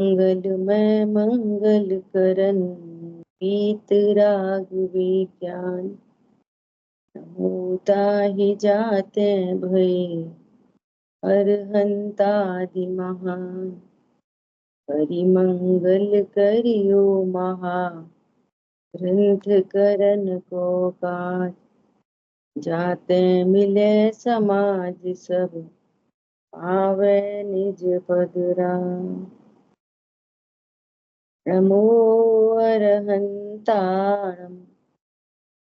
मंगलमय मंगल करन पीत राग विज्ञान। होता ही जाते भय अरहंतादि महान। परिमंगल करियो महा ग्रंथ करन को काज। जाते मिले समाज सब पावे निज पद राम। नमो अरहंताणं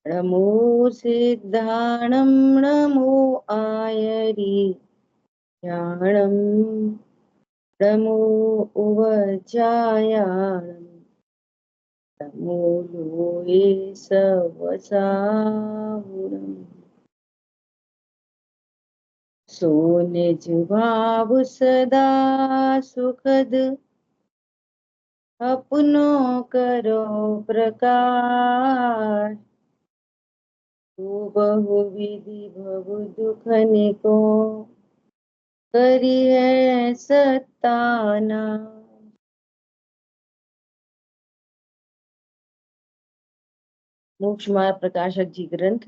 नमो सिद्धाणं नमो आयर्याणं नमो उवचायाणं नमो लोये सवसाहुणम्। सो निज भाव सदा सुखद अपनों करो प्रकाश। तू बहु विधि भव दुख निको करी है सताना। मोक्ष मार्ग प्रकाशक जी ग्रंथ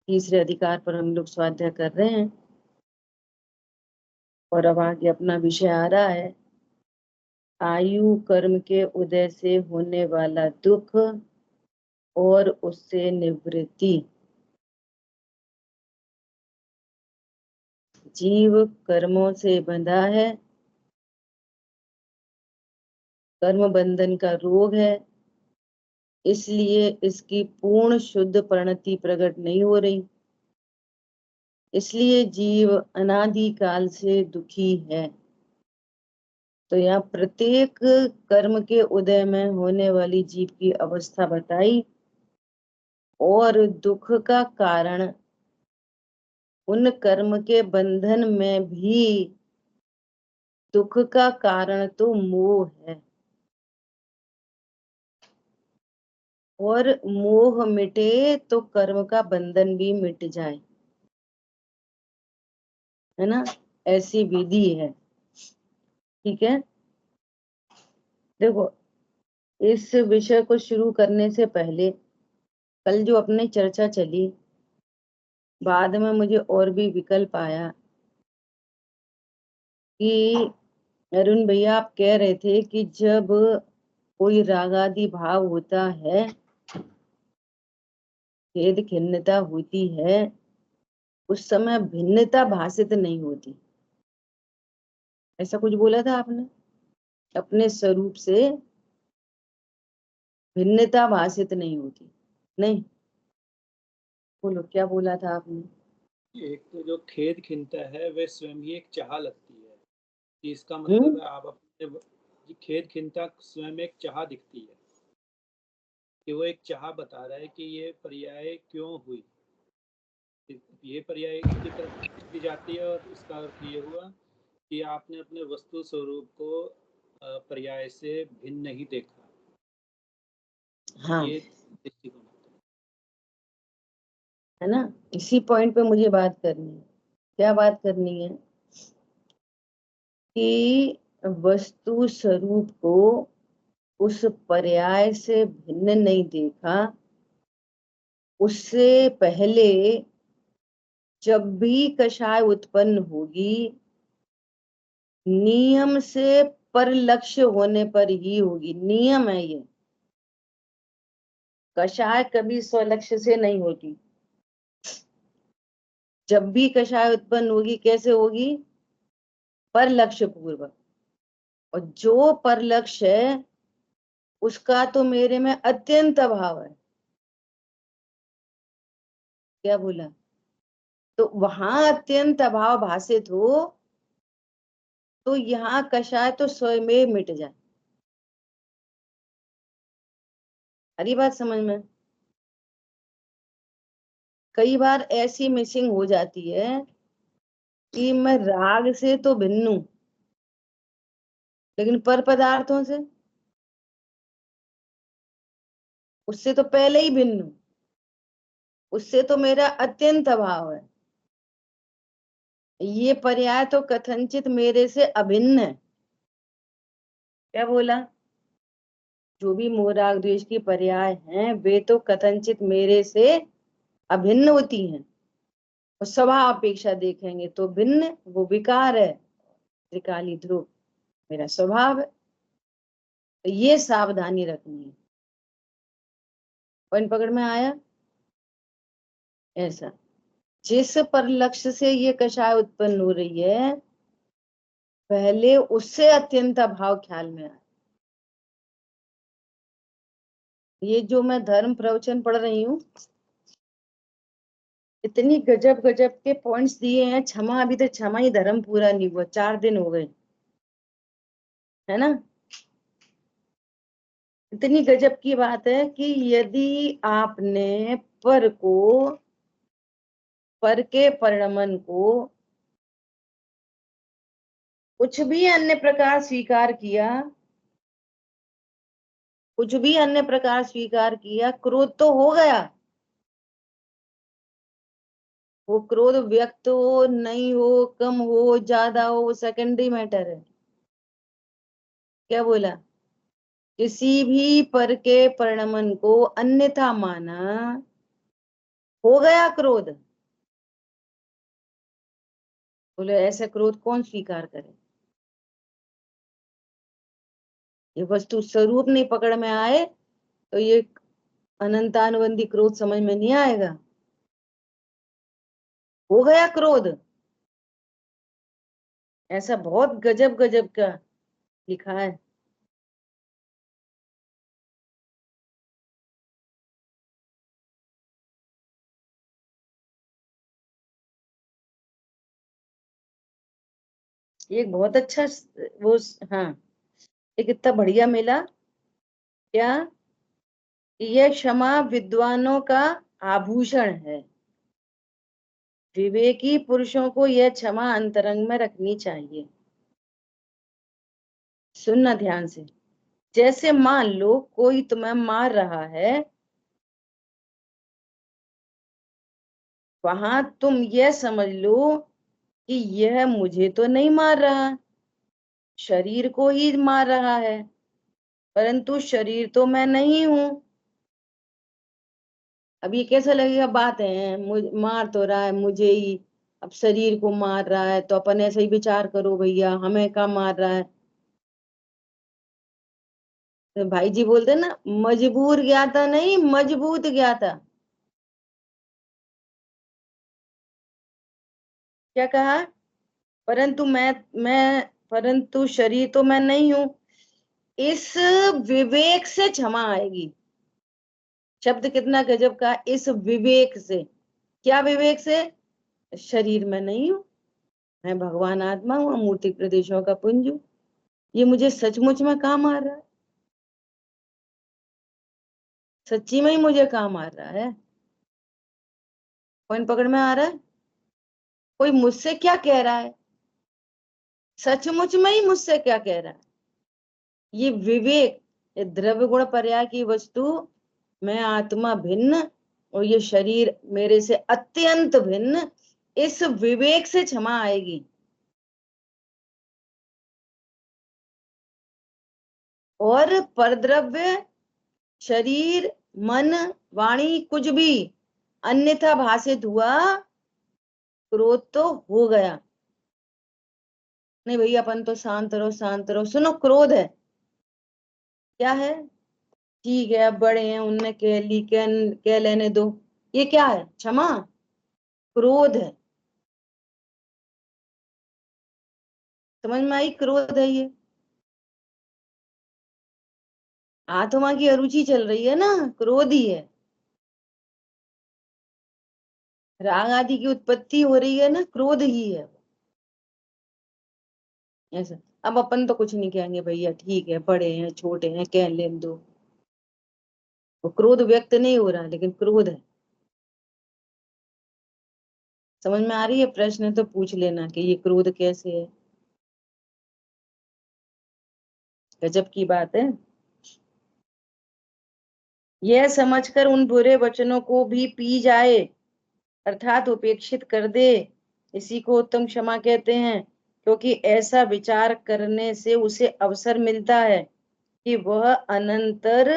तीसरे अधिकार पर हम लोग स्वाध्याय कर रहे हैं और अब आगे अपना विषय आ रहा है आयु कर्म के उदय से होने वाला दुख और उससे निवृत्ति। जीव कर्मों से बंधा है, कर्म बंधन का रोग है, इसलिए इसकी पूर्ण शुद्ध परिणति प्रकट नहीं हो रही। इसलिए जीव अनादि काल से दुखी है। तो यहाँ प्रत्येक कर्म के उदय में होने वाली जीव की अवस्था बताई और दुख का कारण उन कर्म के बंधन में भी दुख का कारण तो मोह है और मोह मिटे तो कर्म का बंधन भी मिट जाए, है ना। ऐसी विधि है। ठीक है, देखो इस विषय को शुरू करने से पहले कल जो अपनी चर्चा चली बाद में मुझे और भी विकल्प आया कि अरुण भैया आप कह रहे थे कि जब कोई रागादि भाव होता है, खेद खिन्नता होती है, उस समय भिन्नता भाषित नहीं होती। ऐसा कुछ बोला था आपने, अपने स्वरूप से भिन्नता भाषित नहीं होती। नहीं, बोलो क्या बोला था आपने। एक तो जो खेद खिन्नता है वह स्वयं ही एक चाह लगती है कि इसका मतलब है आप अपने खेद खिन्नता स्वयं एक चाह दिखती है कि वो एक चाह बता रहा है कि ये पर्याय क्यों हुई, ये पर्याय की तरफ की जाती है और इसका अर्थ ये हुआ कि आपने अपने वस्तु स्वरूप को पर्याय से भिन्न नहीं देखा। हाँ, ये दृष्टिकोण है ना। इसी पॉइंट पे मुझे बात करनी है। क्या बात करनी है कि वस्तु स्वरूप को उस पर्याय से भिन्न नहीं देखा। उससे पहले जब भी कषाय उत्पन्न होगी नियम से पर लक्ष्य होने पर ही होगी। नियम है ये, कषाय कभी स्वलक्ष्य से नहीं होगी। जब भी कषाय उत्पन्न होगी कैसे होगी, पर लक्ष्य पूर्वक। और जो पर लक्ष्य है उसका तो मेरे में अत्यंत अभाव है। क्या बोला, तो वहां अत्यंत अभाव भाषित हो तो यहाँ कषाय तो स्वयं मिट जाए। हरी बात समझ में। कई बार ऐसी मिसिंग हो जाती है कि मैं राग से तो भिन्न हूं लेकिन पर पदार्थों से उससे तो पहले ही भिन्न हूं, उससे तो मेरा अत्यंत अभाव है। ये पर्याय तो कथनचित मेरे से अभिन्न है। क्या बोला? जो भी मोह राग द्वेष की पर्याय हैं वे तो कथनचित मेरे से अभिन्न होती हैं, और स्वभाव अपेक्षा देखेंगे तो भिन्न, वो विकार है। त्रिकाली ध्रुव मेरा स्वभाव है, तो ये सावधानी रखनी है। पॉइंट पकड़ में आया? ऐसा जिस पर लक्ष्य से ये कषाय उत्पन्न हो रही है, पहले उससे अत्यंत भाव ख्याल में आए। ये जो मैं धर्म प्रवचन पढ़ रही हूँ, इतनी गजब गजब के पॉइंट्स दिए हैं। क्षमा, अभी तो क्षमा ही धर्म पूरा नहीं हुआ, 4 दिन हो गए, है ना। इतनी गजब की बात है कि यदि आपने पर के परिणमन को कुछ भी अन्य प्रकार स्वीकार किया, कुछ भी अन्य प्रकार स्वीकार किया, क्रोध तो हो गया। वो क्रोध व्यक्त हो, नहीं हो, कम हो, ज्यादा हो, वो सेकेंडरी मैटर है। क्या बोला? किसी भी पर के परिणमन को अन्यथा माना, हो गया क्रोध। बोले ऐसा क्रोध कौन स्वीकार करे? ये वस्तु स्वरूप नहीं पकड़ में आए तो ये अनंतानुबंधी क्रोध समझ में नहीं आएगा। हो गया क्रोध, ऐसा बहुत गजब गजब का लिखा है। ये एक बहुत अच्छा वो, हाँ, एक इतना बढ़िया मिला। क्या? यह क्षमा विद्वानों का आभूषण है। विवेकी पुरुषों को यह क्षमा अंतरंग में रखनी चाहिए। सुनना ध्यान से। जैसे मान लो कोई तुम्हें मार रहा है, वहां तुम यह समझ लो कि यह मुझे तो नहीं मार रहा, शरीर को ही मार रहा है, परंतु शरीर तो मैं नहीं हूं। अब ये कैसा लगेगा? बात है, मार तो रहा है मुझे ही, अब शरीर को मार रहा है, तो अपन ऐसे ही विचार करो भैया, हमें क्या मार रहा है। तो भाई जी बोलते ना, मजबूर गया था नहीं, मजबूत गया था। क्या कहा? परंतु परंतु शरीर तो मैं नहीं हूं। इस विवेक से क्षमा आएगी। शब्द कितना गजब का, इस विवेक से। क्या विवेक से? शरीर में नहीं हूं, मैं भगवान आत्मा हूं, मूर्ति प्रदेशों का पुंज हूं। ये मुझे सचमुच में काम आ रहा है, सच्ची में ही मुझे काम आ रहा है। पॉइंट पकड़ में आ रहा है? कोई मुझसे क्या कह रहा है, सचमुच में ही मुझसे क्या कह रहा है। ये विवेक, ये द्रव्य गुण पर्याय की वस्तु, मैं आत्मा भिन्न और ये शरीर मेरे से अत्यंत भिन्न, इस विवेक से क्षमा आएगी। और परद्रव्य, शरीर, मन, वाणी कुछ भी अन्यथा भाषित हुआ, क्रोध तो हो गया। नहीं भैया अपन तो शांत रहो, शांत रहो। सुनो, क्रोध है, क्या है? ठीक है, अब बड़े हैं, उनने कह ली, कह लेने दो। ये क्या है? क्षमा, क्रोध है। समझ में आई? क्रोध है ये। आत्मा की अरुचि चल रही है ना, क्रोध ही है। राग आदि की उत्पत्ति हो रही है ना, क्रोध ही है। ऐसा। अब अपन तो कुछ नहीं कहेंगे भैया, ठीक है, बड़े हैं, छोटे हैं, कह लेने दो। वो क्रोध व्यक्त नहीं हो रहा, लेकिन क्रोध है। समझ में आ रही है? प्रश्न तो पूछ लेना कि ये क्रोध कैसे है। गजब की बात है। यह समझकर उन बुरे वचनों को भी पी जाए, अर्थात उपेक्षित कर दे, इसी को उत्तम क्षमा कहते हैं। क्योंकि ऐसा विचार करने से उसे अवसर मिलता है कि वह अनंतर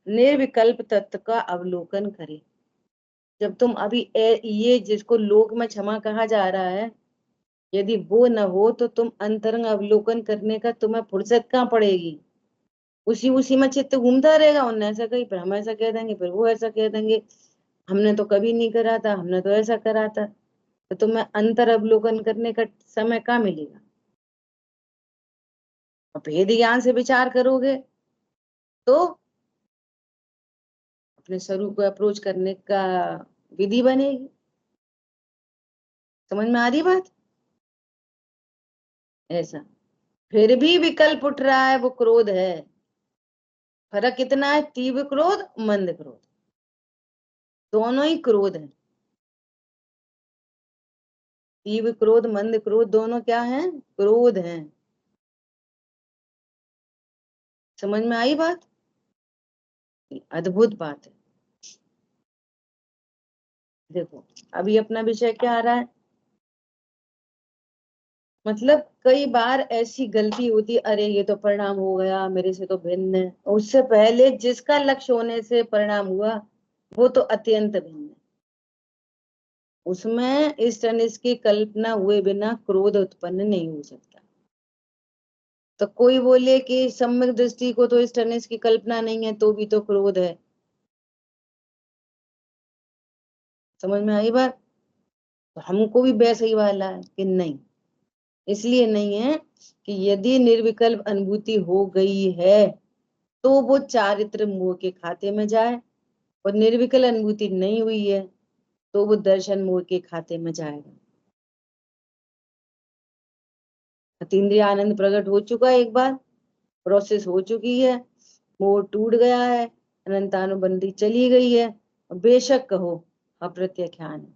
निर्विकल्प तत्व का अवलोकन करे। जब तुम अभी ये जिसको लोक में क्षमा कहा जा रहा है, यदि वो न हो तो तुम अंतरंग अवलोकन करने का तुम्हें फुर्सत कहाँ पड़ेगी? उसी में चित्त घूमता रहेगा। उन्हें ऐसा कही, फिर हम ऐसा कह देंगे, फिर वो ऐसा कह देंगे, हमने तो कभी नहीं करा था, हमने तो ऐसा करा था। तो तुम्हें अंतर अवलोकन करने का समय कहाँ मिलेगा? और भेद ज्ञान से विचार करोगे तो अपने स्वरूप को अप्रोच करने का विधि बनेगी। समझ में आ रही बात? ऐसा फिर भी विकल्प उठ रहा है, वो क्रोध है। फर्क कितना है? तीव्र क्रोध, मंद क्रोध, दोनों ही क्रोध है। तीव्र क्रोध, मंद क्रोध, दोनों क्या है? क्रोध है। समझ में आई बात? अद्भुत बात है। देखो अभी अपना विषय क्या आ रहा है? मतलब कई बार ऐसी गलती होती, अरे ये तो परिणाम हो गया, मेरे से तो भिन्न है। उससे पहले जिसका लक्ष्य होने से परिणाम हुआ वो तो अत्यंत भिन्न है। उसमें इस अनिष्ट की कल्पना हुए बिना क्रोध उत्पन्न नहीं हो सकता। तो कोई बोले कि सम्यक दृष्टि को तो इस अनिष्ट की कल्पना नहीं है, तो भी तो क्रोध है। समझ में आई बात? तो हमको भी वैसा ही वाला है कि नहीं। इसलिए नहीं है कि यदि निर्विकल्प अनुभूति हो गई है तो वो चारित्र मोह के खाते में जाए, और निर्विकल्प अनुभूति नहीं हुई है तो वो दर्शन मोह के खाते में जाएगा। अतीन्द्रिय आनंद प्रकट हो चुका है, एक बार प्रोसेस हो चुकी है, मोह टूट गया है, अनंतानुबंधी चली गई है। बेशक कहो अप्रत्याख्यान है।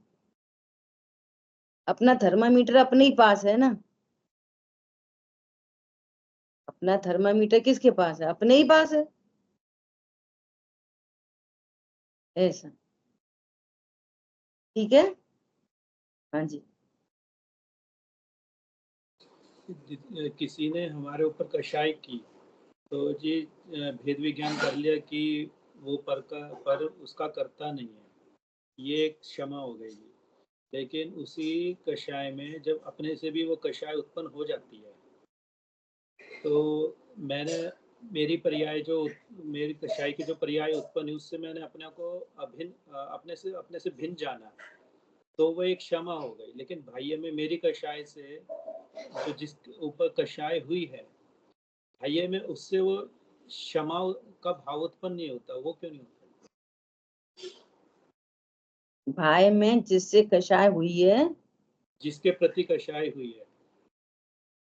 अपना थर्मामीटर अपने ही पास है ना। अपना थर्मामीटर किसके पास है? अपने ही पास है। ऐसा ठीक है। हाँ जी। किसी ने हमारे ऊपर कषाय की तो जी भेद विज्ञान कर लिया कि वो पर उसका कर्ता नहीं है, ये एक क्षमा हो गई। लेकिन उसी कषाय में जब अपने से भी वो कषाय उत्पन्न हो जाती है तो मैंने मेरी कषाय की जो पर्याय उत्पन्न हुई उससे मैंने अपने को अपने से भिन्न जाना, तो वो एक क्षमा हो गई। लेकिन बाह्य में मेरी कषाय से जो जिस ऊपर कषाय हुई है बाह्य में, उससे वो क्षमा का भाव उत्पन्न नहीं होता। वो क्यों नहीं होता? भाई में जिससे कषाय हुई है, जिसके प्रति कषाय हुई है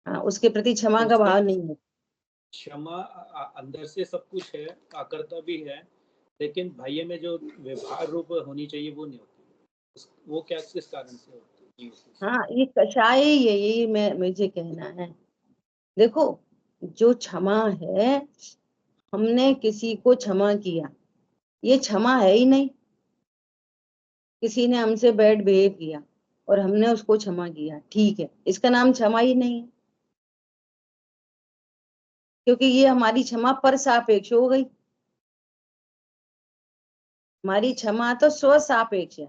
हाँ, उसके प्रति क्षमा का उसमें भाव नहीं है। क्षमा अंदर से सब कुछ है, आकर्ता भी है, लेकिन बाह्य में जो व्यवहार रूप होनी चाहिए वो नहीं होती। वो क्या किस कारण से होती है? हाँ, ये कषाय ही है, यही मुझे कहना है। देखो जो क्षमा है, हमने किसी को क्षमा किया, ये क्षमा है ही नहीं। किसी ने हमसे बैड बिहेव किया और हमने उसको क्षमा किया, ठीक है, इसका नाम क्षमा ही नहीं है। क्योंकि ये हमारी क्षमा पर सापेक्ष हो गई। हमारी क्षमा तो स्व सापेक्ष है।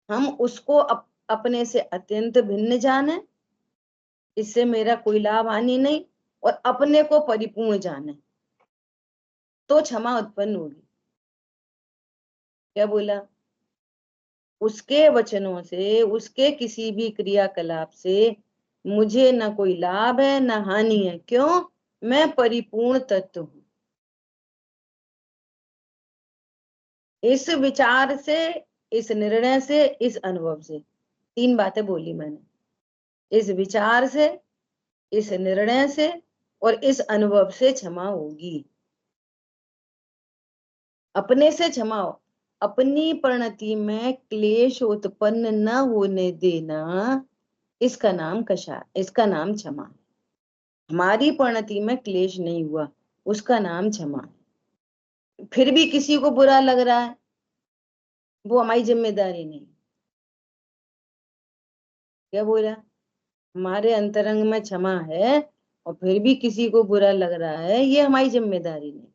हम उसको अपने से अत्यंत भिन्न जाने, इससे मेरा कोई लाभ हानि नहीं, और अपने को परिपूर्ण जाने, तो क्षमा उत्पन्न होगी। क्या बोला? उसके वचनों से, उसके किसी भी क्रियाकलाप से मुझे न कोई लाभ है न हानि है। क्यों? मैं परिपूर्ण तत्व हूं। इस विचार से, इस निर्णय से, इस अनुभव से, तीन बातें बोली मैंने। इस विचार से, इस निर्णय से और इस अनुभव से क्षमा होगी। अपने से क्षमा हो, अपनी परिणति में क्लेश उत्पन्न न होने देना, इसका नाम इसका नाम क्षमा है। हमारी परिणति में क्लेश नहीं हुआ, उसका नाम क्षमा है। फिर भी किसी को बुरा लग रहा है, वो हमारी जिम्मेदारी नहीं। क्या बोला? हमारे अंतरंग में क्षमा है और फिर भी किसी को बुरा लग रहा है, ये हमारी जिम्मेदारी नहीं।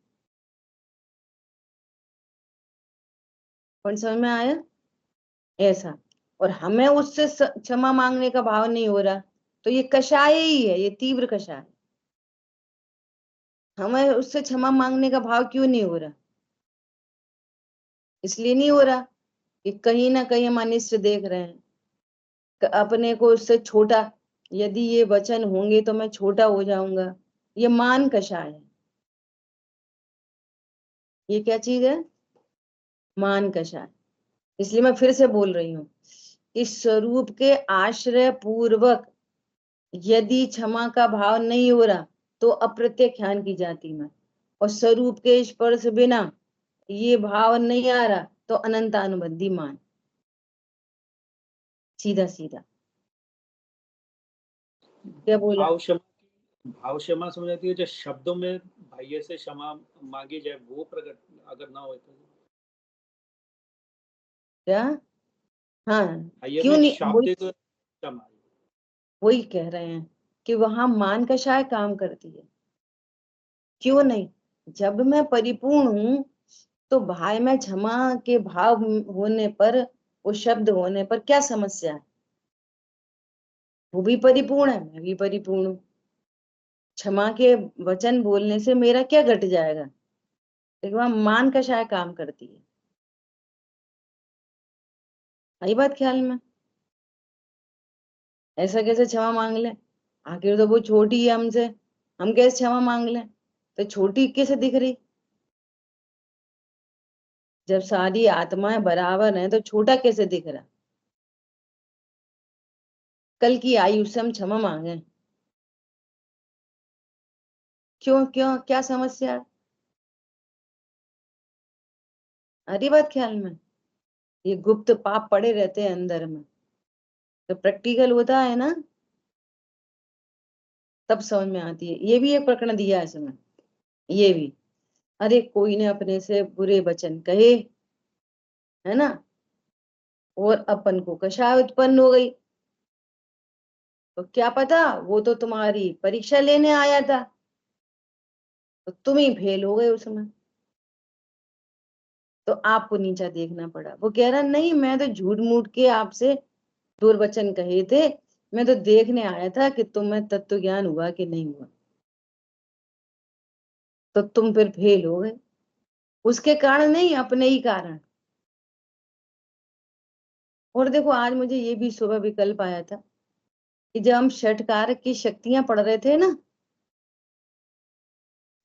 कौन समझ में आया? ऐसा। और हमें उससे क्षमा मांगने का भाव नहीं हो रहा, तो ये कषाय ही है, ये तीव्र कषाय। हमें उससे क्षमा मांगने का भाव क्यों नहीं हो रहा? इसलिए नहीं हो रहा कि कहीं ना कहीं हम अनिष्ट देख रहे हैं अपने को, उससे छोटा। यदि ये वचन होंगे तो मैं छोटा हो जाऊंगा, ये मान कषाय है। ये क्या चीज है? मान कषाय। इसलिए मैं फिर से बोल रही हूँ कि स्वरूप के आश्रय पूर्वक यदि क्षमा का भाव नहीं हो रहा तो अप्रत्यख्यान की जाति में, और स्वरूप के स्पर्श बिना ये भाव नहीं आ रहा तो अनंतानुबंधी मान। सीधा सीधा क्या बोला? भाव क्षमा समझ आती है जो शब्दों में बाह्य से क्षमा मांगी जाए वो प्रकट अगर ना हो तो क्या? हाँ। बाह्य क्यों में नहीं? शाब्दिक क्षमा। वही कह रहे हैं कि वहां मान कषाय काम करती है। क्यों नहीं? जब मैं परिपूर्ण हूं तो भाई में क्षमा के भाव होने पर, वो शब्द होने पर क्या समस्या है? वो भी परिपूर्ण है, मैं भी परिपूर्ण हूँ। क्षमा के वचन बोलने से मेरा क्या घट जाएगा? लेकिन वहां मान कषाय काम करती है। आई बात ख्याल में? ऐसा कैसे क्षमा मांग ले? आखिर तो वो छोटी है हमसे, हम कैसे क्षमा मांग ले? तो छोटी कैसे दिख रही? जब सारी आत्माएं बराबर हैं तो छोटा कैसे दिख रहा? कल की आयु से हम क्षमा मांगे? क्यों क्यों, क्या समस्या है? अरे बात ख्याल में? ये गुप्त पाप पड़े रहते हैं अंदर में, तो प्रैक्टिकल होता है ना, तब समझ में आती है। ये भी एक प्रकरण दिया है इसमें, ये भी। अरे कोई ने अपने से बुरे वचन कहे, है ना, और अपन को कषाय उत्पन्न हो गई, तो क्या पता वो तो तुम्हारी परीक्षा लेने आया था, तो तुम ही फेल हो गए उसमें, तो आपको नीचा देखना पड़ा। वो कह रहा नहीं, मैं तो झूठ मूठ के आपसे दुर्वचन कहे थे, मैं तो देखने आया था कि तुम्हें तत्व ज्ञान हुआ कि नहीं हुआ, तो तुम फिर फेल हो गए। उसके कारण नहीं, अपने ही कारण। और देखो आज मुझे ये भी सुबह विकल्प आया था कि जब हम षटकार की शक्तियां पढ़ रहे थे ना,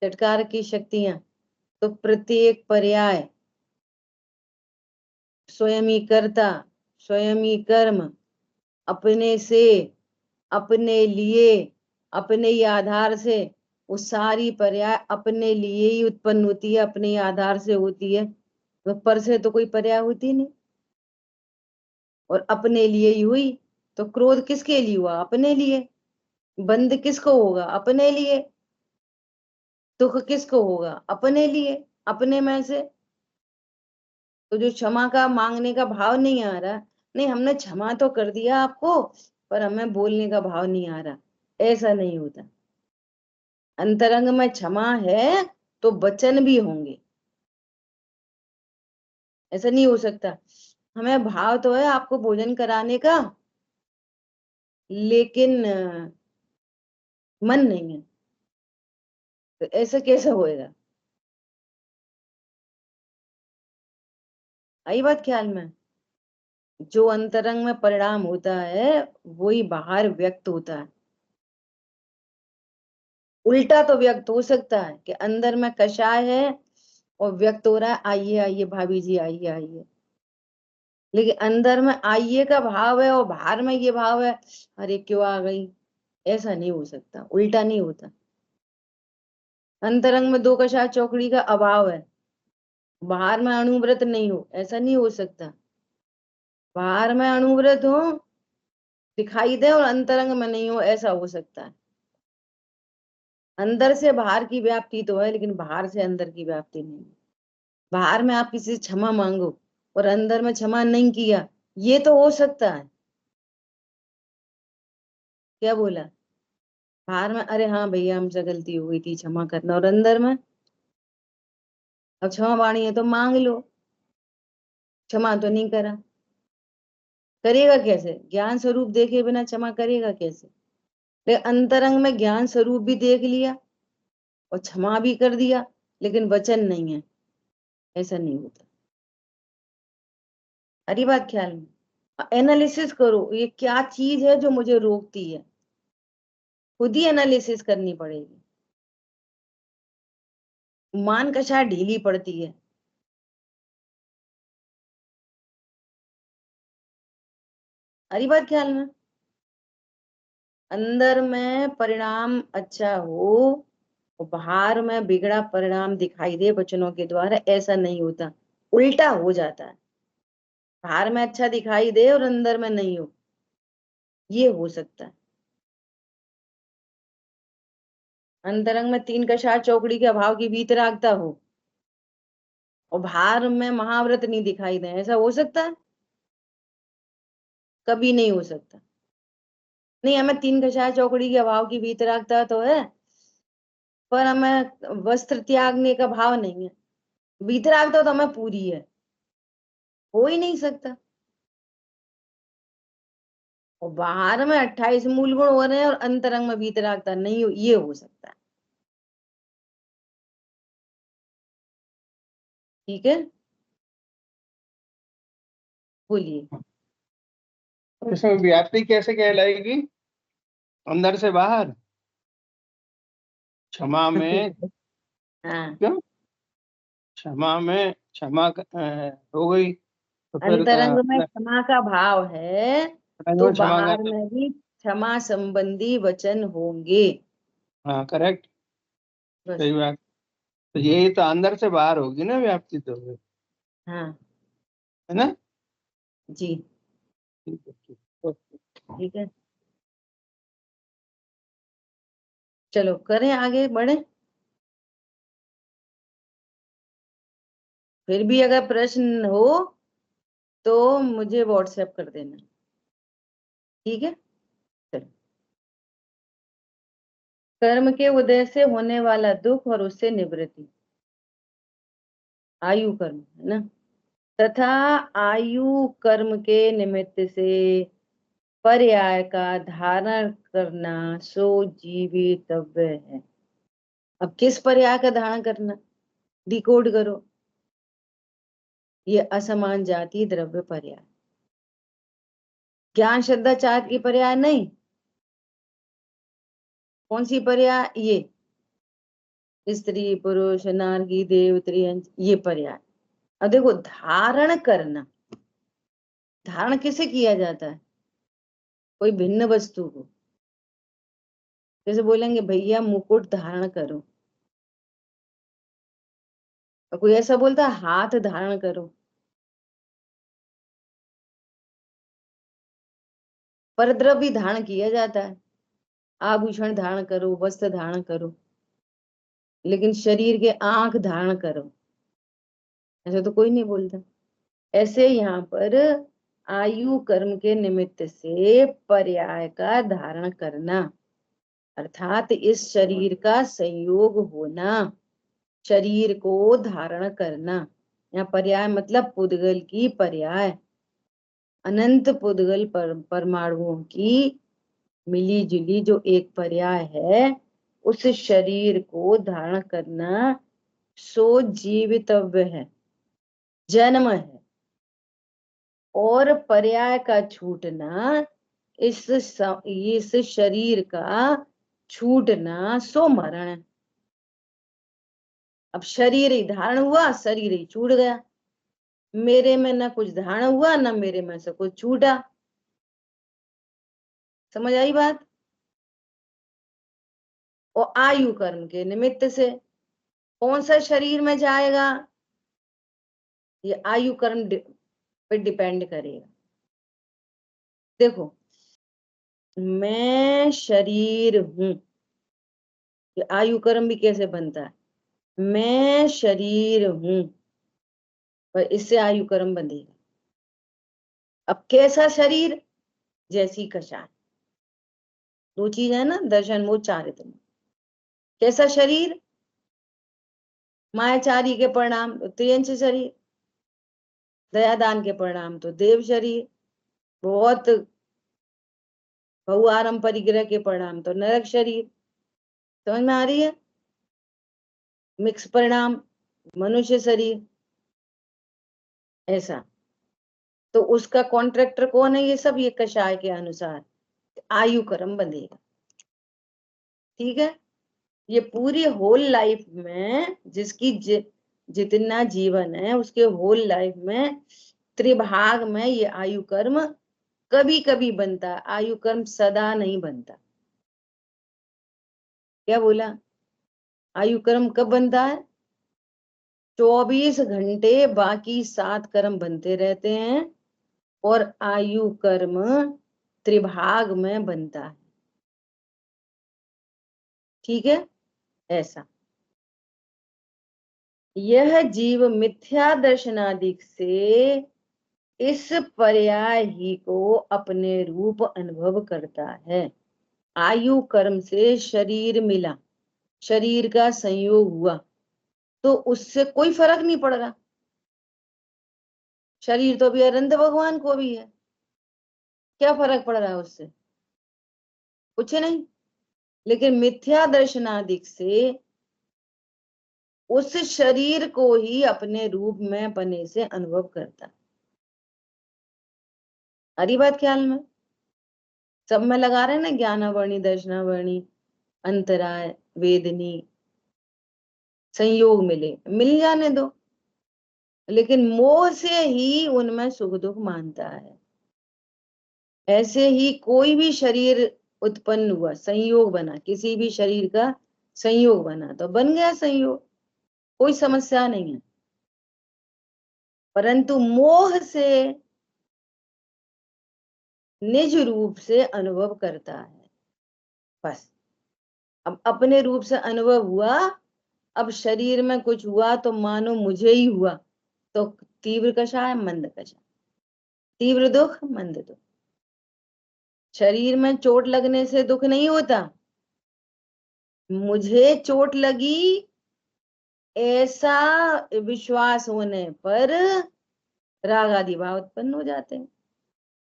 षटकार की शक्तियां, तो प्रत्येक पर्याय स्वयं ही कर्ता, स्वयं ही कर्म, अपने से, अपने लिए, अपने ही आधार से, वो सारी पर्याय अपने लिए ही उत्पन्न होती है, अपने ही आधार से होती है। तो पर से तो कोई पर्याय होती नहीं, और अपने लिए ही हुई। तो क्रोध किसके लिए हुआ? अपने लिए। बंद किसको होगा? अपने लिए। दुख किसको होगा? अपने लिए, अपने में से। तो जो क्षमा का मांगने का भाव नहीं आ रहा, नहीं हमने क्षमा तो कर दिया आपको, पर हमें बोलने का भाव नहीं आ रहा, ऐसा नहीं होता। अंतरंग में क्षमा है तो वचन भी होंगे, ऐसा नहीं हो सकता। हमें भाव तो है आपको भोजन कराने का, लेकिन मन नहीं है, तो ऐसा कैसे होएगा? आई बात ख्याल में? जो अंतरंग में परिणाम होता है वही बाहर व्यक्त होता है। उल्टा तो व्यक्त हो सकता है कि अंदर में कषाय है और व्यक्त हो रहा है आइए आइए भाभी जी आइए आइए, लेकिन अंदर में आइए का भाव है और बाहर में ये भाव है अरे क्यों आ गई। ऐसा नहीं हो सकता, उल्टा नहीं होता। अंतरंग में दो कषाय चौकड़ी का अभाव है, बाहर में अणुव्रत नहीं हो, ऐसा नहीं हो सकता। बाहर में अणुव्रत हो, दिखाई दे, और अंतरंग में नहीं हो, ऐसा हो सकता है। अंदर से बाहर की व्याप्ति तो है, लेकिन बाहर से अंदर की व्याप्ति नहीं। बाहर में आप किसी से क्षमा मांगो और अंदर में क्षमा नहीं किया, ये तो हो सकता है क्या बोला? बाहर में अरे हाँ भैया हमसे गलती हो गई थी, क्षमा करना, और अंदर में अब क्षमा पानी है तो मांग लो, क्षमा तो नहीं करा, करेगा कैसे? ज्ञान स्वरूप देखे बिना क्षमा करेगा कैसे? लेकिन अंतरंग में ज्ञान स्वरूप भी देख लिया और क्षमा भी कर दिया, लेकिन वचन नहीं है, ऐसा नहीं होता। हरी बात ख्याल में एनालिसिस करो, ये क्या चीज है जो मुझे रोकती है, खुद ही एनालिसिस करनी पड़ेगी। मान कषा ढीली पड़ती है, हरी बात ख्याल में। अंदर में परिणाम अच्छा हो और बाहर में बिगड़ा परिणाम दिखाई दे वचनों के द्वारा, ऐसा नहीं होता, उल्टा हो जाता है। बाहर में अच्छा दिखाई दे और अंदर में नहीं हो, ये हो सकता है। अंतरंग में तीन कषाय चौकड़ी के अभाव की वीतरागता हो और बाहर में महाव्रत नहीं दिखाई दे, ऐसा हो सकता है? कभी नहीं हो सकता। नहीं, हमें तीन कषाय चौकड़ी के अभाव की वीतरागता तो है, पर हमें वस्त्र त्यागने का भाव नहीं है। वीतरागता तो हमें पूरी है, हो ही नहीं सकता। और बाहर में 28 मूल गुण हो रहे हैं और अंतरंग में वीतरागता नहीं हो, ये हो सकता है। ठीक है, बोलिए। इसमें व्याप्ति कैसे कहलाएगी? अंदर से बाहर, क्षमा में, हाँ, क्यों क्षमा में क्षमा हो गई तो फिर अंतरंग में क्षमा का भाव है तो क्षमा बाहर करना। में भी क्षमा संबंधी वचन होंगे। हाँ करेक्ट, बस। सही बात। तो यही तो अंदर से बाहर होगी ना व्याप्ति, तो हाँ है ना। जी, ठीक है, ठीक। ठीक है, चलो करें, आगे बढ़े। फिर भी अगर प्रश्न हो तो मुझे व्हाट्सएप कर देना, ठीक है। चलो, कर्म के उदय से होने वाला दुख और उससे निवृत्ति, आयु कर्म है ना, तथा आयु कर्म के निमित्त से पर्याय का धारण करना सो जीवितव्य है। अब किस पर्याय का धारण करना, डिकोड करो। ये असमान जाति द्रव्य पर्याय, ज्ञान श्रद्धा चाहत की पर्याय नहीं। कौन सी पर्याय? ये स्त्री पुरुष नारकी देव त्रियंच, ये पर्याय। अब देखो, धारण करना, धारण किसे किया जाता है? कोई भिन्न वस्तु को। जैसे बोलेंगे भैया मुकुट धारण करो, और कोई ऐसा बोलता है हाथ धारण करो। परद्रव्य धारण किया जाता है, आभूषण धारण करो, वस्त्र धारण करो, लेकिन शरीर के आंख धारण करो, ऐसा तो कोई नहीं बोलता। ऐसे यहाँ पर आयु कर्म के निमित्त से पर्याय का धारण करना, अर्थात इस शरीर का संयोग होना, शरीर को धारण करना। यहाँ पर्याय मतलब पुद्गल की पर्याय, अनंत पुद्गल परमाणुओं की मिली जुली जो एक पर्याय है, उस शरीर को धारण करना सो जीवितव्य है, जन्म है। और पर्याय का छूटना, इस शरीर का छूटना सो मरण है। अब शरीर ही धारण हुआ, शरीर ही छूट गया, मेरे में न कुछ धारण हुआ न मेरे में से कुछ छूटा। समझ आई बात? और आयु कर्म के निमित्त से कौन सा शरीर में जाएगा, ये आयु कर्म पे डिपेंड करेगा। देखो, मैं शरीर हूं, ये आयु कर्म भी कैसे बनता है, मैं शरीर हूं, पर इससे आयु कर्म बंधेगा। अब कैसा शरीर? जैसी कषाय, दो चीज है ना, दर्शन मोह चारित्र मोह। कैसा शरीर? मायाचारी के परिणाम तो त्रियंश शरीर, दयादान के परिणाम तो देव शरीर, बहुत बहुआरम परिग्रह के परिणाम तो नरक शरीर। समझ में आ रही है? मिक्स परिणाम मनुष्य शरीर, ऐसा। तो उसका कॉन्ट्रैक्टर कौन है? ये सब ये कषाय के अनुसार आयु कर्म बंधेगा। ठीक है? ये पूरी होल लाइफ में जिसकी जितना जीवन है उसके होल लाइफ में त्रिभाग में ये आयु कर्म कभी कभी बनता है, आयु कर्म सदा नहीं बनता। क्या बोला? आयु कर्म कब बनता है? 24 घंटे बाकी 7 कर्म बनते रहते हैं और आयु कर्म त्रिभाग में बनता है। ठीक है? ऐसा यह जीव मिथ्या दर्शनादि से इस पर्याय ही को अपने रूप अनुभव करता है। आयु कर्म से शरीर मिला, शरीर का संयोग हुआ, तो उससे कोई फर्क नहीं पड़ रहा। शरीर तो भी अनंत भगवान को भी है, क्या फर्क पड़ रहा है उससे? कुछ नहीं। लेकिन मिथ्या दर्शनादिक से उस शरीर को ही अपने रूप में बने से अनुभव करता। हरी बात ख्याल में? सब में लगा रहे हैं ना, ज्ञानावर्णी, दर्शनावर्णी, अंतराय, वेदनी, संयोग मिले, मिल जाने दो। लेकिन मोह से ही उनमें सुख दुख मानता है। ऐसे ही कोई भी शरीर उत्पन्न हुआ, संयोग बना, किसी भी शरीर का संयोग बना तो बन गया संयोग, कोई समस्या नहीं है। परंतु मोह से निज रूप से अनुभव करता है, बस। अब अपने रूप से अनुभव हुआ, अब शरीर में कुछ हुआ तो मानो मुझे ही हुआ, तो तीव्र कषाय मंद कषाय, तीव्र दुख मंद दुख। शरीर में चोट लगने से दुख नहीं होता, मुझे चोट लगी ऐसा विश्वास होने पर राग आदि भाव उत्पन्न हो जाते हैं।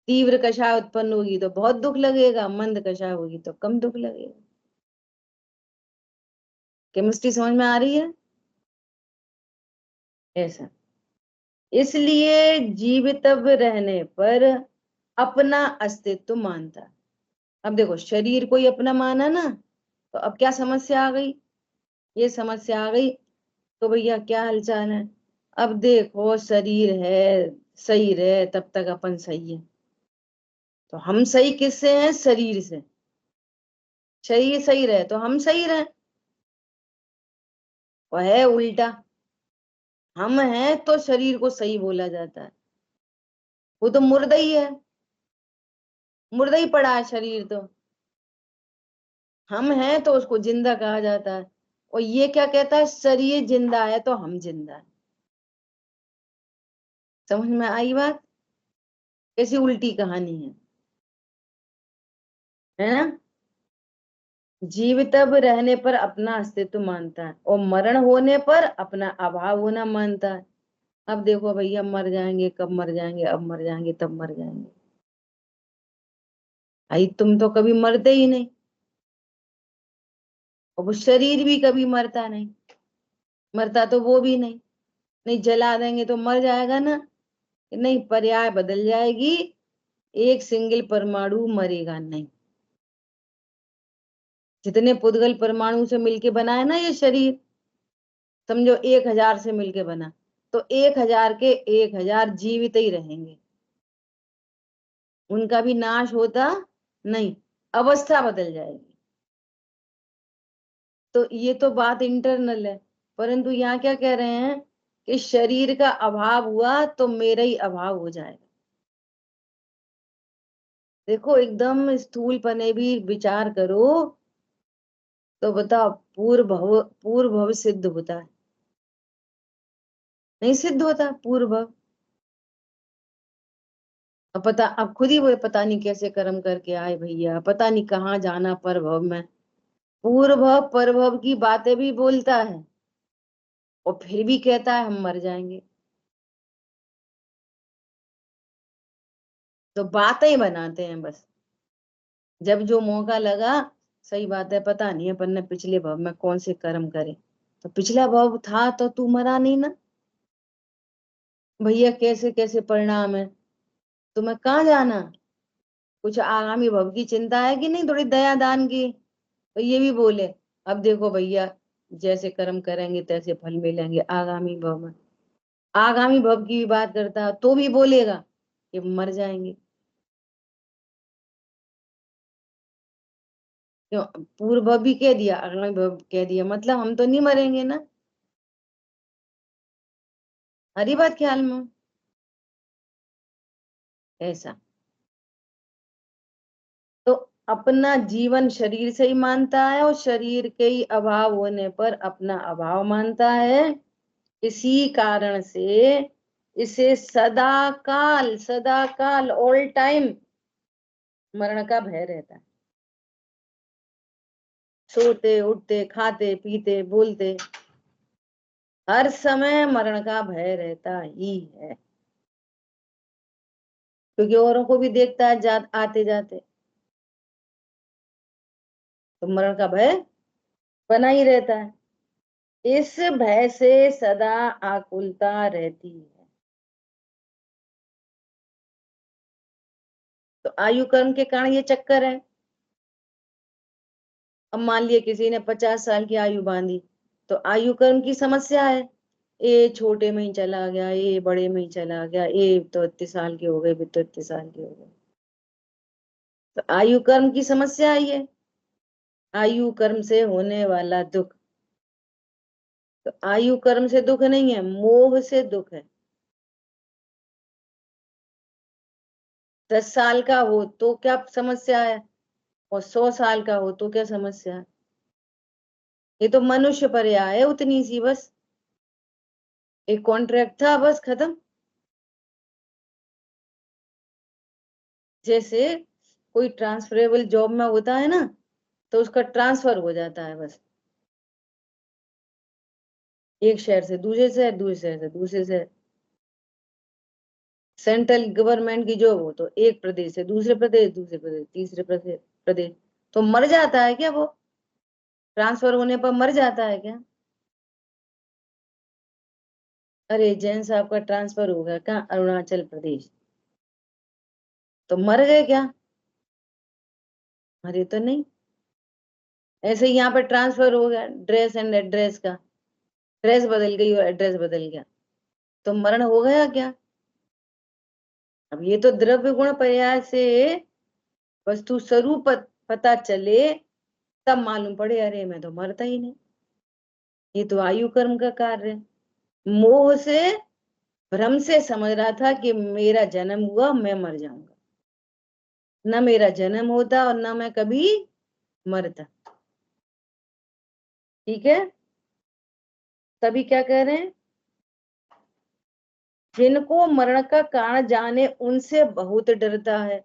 तीव्र कषाय उत्पन्न होगी तो बहुत दुख लगेगा, मंद कषाय होगी तो कम दुख लगेगा। केमिस्ट्री समझ में आ रही है? ऐसा इसलिए जीवित रहने पर अपना अस्तित्व मानता। अब देखो, शरीर को ही अपना माना ना, तो अब क्या समस्या आ गई? ये समस्या आ गई तो भैया क्या हालचाल है? अब देखो, शरीर है, सही रहे तब तक अपन सही है। तो हम सही किससे हैं? शरीर से। शरीर सही रहे तो हम सही रहे। वह है उल्टा, हम हैं तो शरीर को सही बोला जाता है। वो तो मुर्दा ही है, मुर्दा ही पड़ा है शरीर तो। हम हैं तो उसको जिंदा कहा जाता है। और ये क्या कहता है? शरीर जिंदा है तो हम जिंदा है। समझ में आई बात? कैसी उल्टी कहानी है ना? जीवित रहने पर अपना अस्तित्व मानता है और मरण होने पर अपना अभाव होना मानता है। अब देखो भैया, मर जाएंगे, कब मर जाएंगे? अब मर जाएंगे, तब मर जाएंगे। भाई तुम तो कभी मरते ही नहीं, और वो शरीर भी कभी मरता नहीं। मरता तो वो भी नहीं। नहीं जला देंगे तो मर जाएगा ना? नहीं, पर्याय बदल जाएगी, एक सिंगल परमाणु मरेगा नहीं। जितने पुद्गल परमाणु से मिलके बना है ना ये शरीर, समझो 1000 से मिलके बना, तो 1000 के 1000 जीवित ही रहेंगे, उनका भी नाश होता नहीं, अवस्था बदल जाएगी। तो ये तो बात इंटरनल है। परंतु यहाँ क्या कह रहे हैं कि शरीर का अभाव हुआ तो मेरा ही अभाव हो जाएगा। देखो, एकदम स्थूल पने भी विचार करो तो बताओ, पूर्व भव सिद्ध होता है? नहीं सिद्ध होता पूर्व भव। अब खुद ही वो पता नहीं कैसे कर्म करके आए भैया, पता नहीं कहाँ जाना परभव में, पूर्वभव परभव की बातें भी बोलता है और फिर भी कहता है हम मर जाएंगे। तो बातें ही बनाते हैं बस, जब जो मौका लगा। सही बात है, पता नहीं अपन ने पिछले भव में कौन से कर्म करे। तो पिछला भव था तो तू मरा नहीं ना भैया, कैसे कैसे परिणाम है, तुम्हें कहाँ जाना, कुछ आगामी भव की चिंता है कि नहीं, थोड़ी दया दान की। तो ये भी बोले अब देखो भैया, जैसे कर्म करेंगे तैसे फल मिलेंगे आगामी भव में। आगामी भव की भी बात करता तो भी बोलेगा कि मर जाएंगे। क्यों, पूर्व भव भी कह दिया, आगामी भव कह दिया, मतलब हम तो नहीं मरेंगे ना। हरी बात ख्याल में ऐसा। तो अपना जीवन शरीर से ही मानता है और शरीर के ही अभाव होने पर अपना अभाव मानता है। इसी कारण से इसे सदा काल ऑल टाइम मरण का भय रहता है। सोते उठते खाते पीते बोलते हर समय मरण का भय रहता ही है, क्योंकि औरों को भी देखता है आते जाते, तो मरण का भय बना ही रहता है। इस भय से सदा आकुलता रहती है। तो आयु कर्म के कारण ये चक्कर है। अब मान लिया किसी ने 50 साल की आयु बांधी, तो आयु कर्म की समस्या है। ये छोटे में ही चला गया, ये बड़े में ही चला गया, ये तो इतने साल के हो गए, भी तो इतने साल के हो गए। तो आयु कर्म की समस्या है ये, आयु कर्म से होने वाला दुख। तो आयु कर्म से दुख नहीं है, मोह से दुख है। 10 साल का हो तो क्या समस्या है, और 100 साल का हो तो क्या समस्या है। ये तो मनुष्य पर्याय है उतनी सी बस, एक कॉन्ट्रैक्ट था बस, खत्म। जैसे कोई ट्रांसफरेबल जॉब में होता है ना, तो उसका ट्रांसफर हो जाता है बस, एक शहर से दूसरे शहर, दूसरे शहर से दूसरे शहर। सेंट्रल गवर्नमेंट की जॉब हो तो एक प्रदेश से दूसरे प्रदेश, दूसरे प्रदेश तीसरे प्रदेश। तो मर जाता है क्या वो, ट्रांसफर होने पर मर जाता है क्या। अरे जैन साहब का ट्रांसफर हो गया कहाँ, अरुणाचल प्रदेश, तो मर गए क्या, मरे तो नहीं। ऐसे ही यहाँ पर ट्रांसफर हो गया ड्रेस एंड एड्रेस का, ड्रेस बदल गई और एड्रेस बदल गया, तो मरण हो गया क्या। अब ये तो द्रव्य गुण पर्याय से वस्तु स्वरूप पता चले, तब मालूम पड़े अरे मैं तो मरता ही नहीं। ये तो आयु कर्म का कार्य है। मोह से, भ्रम से समझ रहा था कि मेरा जन्म हुआ मैं मर जाऊंगा, न मेरा जन्म होता और न मैं कभी मरता। ठीक है, तभी क्या कह रहे हैं, जिनको मरण का कारण जाने उनसे बहुत डरता है,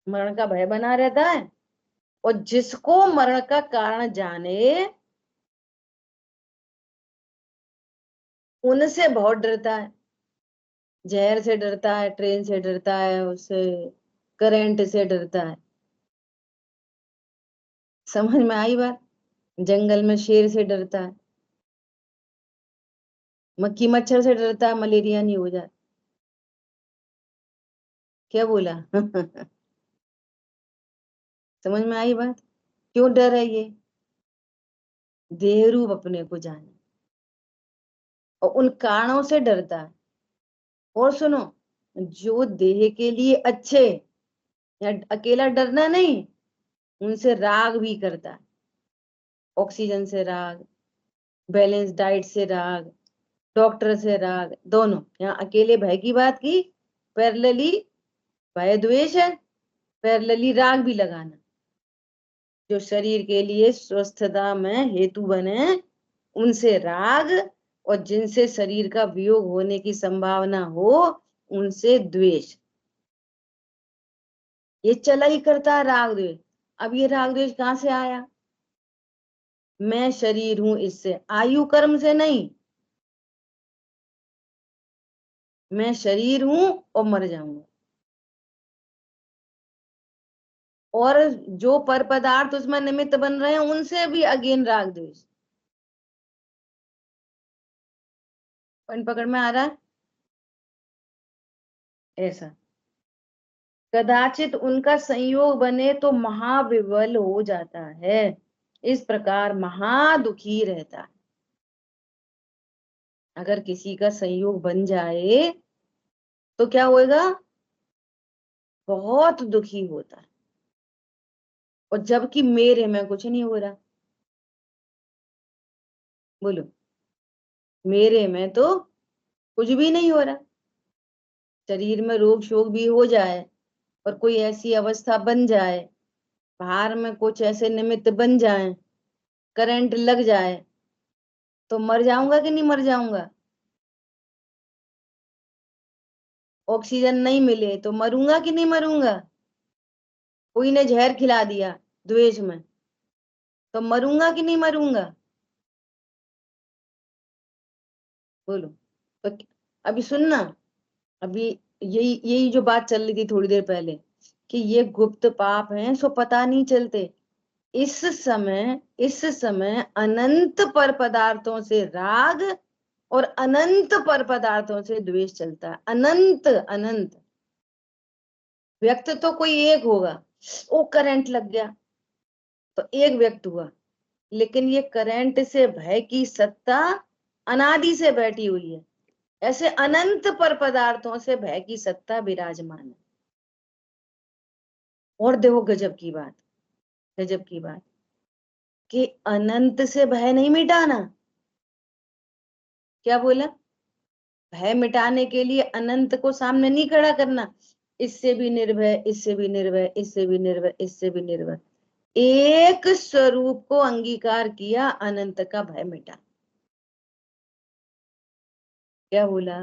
मरण का भय बना रहता है। और जिसको मरण का कारण जाने उनसे बहुत डरता है। जहर से डरता है, ट्रेन से डरता है, उससे करंट से डरता है। समझ में आई बात, जंगल में शेर से डरता है, मक्खी मच्छर से डरता है मलेरिया नहीं हो जाए। क्या बोला समझ में आई बात, क्यों डर है ये, देह रूप अपने को जाने और उन कारणों से डरता है। और सुनो, जो देह के लिए अच्छे, या अकेला डरना नहीं, उनसे राग भी करता है। ऑक्सीजन से राग, बैलेंस डाइट से राग, डॉक्टर से राग, दोनों। यहाँ अकेले भय की बात की, पैरेलली भय द्वेष है, पैरेलली राग भी लगाना, जो शरीर के लिए स्वस्थता में हेतु बने उनसे राग, और जिनसे शरीर का वियोग होने की संभावना हो उनसे द्वेष। ये चला ही करता है राग द्वेष। अब ये राग द्वेष कहाँ से आया? मैं शरीर हूं इससे, आयु कर्म से नहीं। मैं शरीर हूं और मर जाऊंगा। और जो पर पदार्थ उसमें निमित्त बन रहे हैं उनसे भी अगेन राग द्वेष। पॉइंट पकड़ में आ रहा है? ऐसा कदाचित उनका संयोग बने तो महाविवल हो जाता है, इस प्रकार महादुखी रहता है। अगर किसी का संयोग बन जाए तो क्या होएगा? बहुत दुखी होता है। और जबकि मेरे में कुछ नहीं हो रहा। बोलो, मेरे में तो कुछ भी नहीं हो रहा। शरीर में रोग शोक भी हो जाए और कोई ऐसी अवस्था बन जाए, बाहर में कुछ ऐसे निमित्त बन जाए, करंट लग जाए, तो मर जाऊंगा कि नहीं मर जाऊंगा? ऑक्सीजन नहीं मिले तो मरूंगा कि नहीं मरूंगा? कोई ने जहर खिला दिया द्वेष में, तो मरूंगा कि नहीं मरूंगा? बोलो। तो अभी सुनना, अभी यही यही जो बात चल रही थी थोड़ी देर पहले कि ये गुप्त पाप हैं सो पता नहीं चलते। इस समय अनंत पर पदार्थों से राग और अनंत पर पदार्थों से द्वेष चलता है। अनंत अनंत। व्यक्त तो कोई एक होगा, वो करंट लग गया तो एक व्यक्त हुआ, लेकिन ये करंट से भय की सत्ता अनादि से बैठी हुई है। ऐसे अनंत पर पदार्थों से भय की सत्ता विराजमान है। और देखो गजब की बात, गजब की बात कि अनंत से भय नहीं मिटाना। क्या बोला? भय मिटाने के लिए अनंत को सामने नहीं खड़ा करना, इससे भी निर्भय, इससे भी निर्भय, इससे भी निर्भय, इससे भी निर्भय। एक स्वरूप को अंगीकार किया, अनंत का भय मिटा। क्या बोला?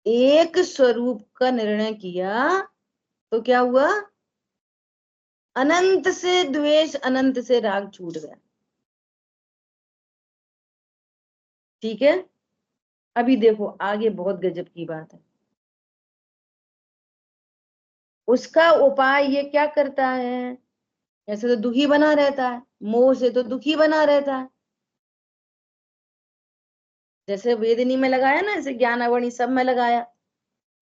एक स्वरूप का निर्णय किया तो क्या हुआ? अनंत से द्वेष, अनंत से राग छूट गया। ठीक है, अभी देखो आगे बहुत गजब की बात है। उसका उपाय ये क्या करता है? ऐसे तो दुखी बना रहता है, मोह से तो दुखी बना रहता है। जैसे वेदनी में लगाया ना, ऐसे ज्ञानावणी सब में लगाया,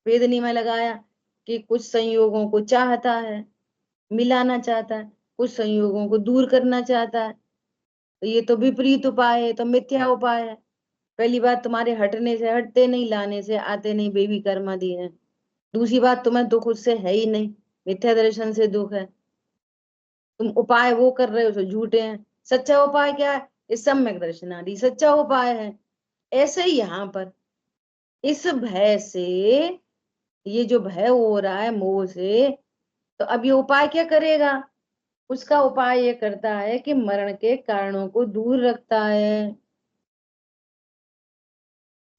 वेदनी में लगाया कि कुछ संयोगों को चाहता है, मिलाना चाहता है, कुछ संयोगों को दूर करना चाहता है। तो ये तो विपरीत उपाय है, तो मिथ्या उपाय है। पहली बात, तुम्हारे हटने से, हटते नहीं, लाने से आते नहीं, बेबी कर्मा दी है। दूसरी बात, तुम्हें दुख उससे है ही नहीं, मिथ्या दर्शन से दुख है। तुम उपाय वो कर रहे हो जो झूठे हैं। सच्चा उपाय क्या है? इस सम्यक दर्शन आदि सच्चा उपाय है। ऐसे ही यहाँ पर इस भय से, ये जो भय हो रहा है मोह से, तो अब ये उपाय क्या करेगा? उसका उपाय ये करता है कि मरण के कारणों को दूर रखता है,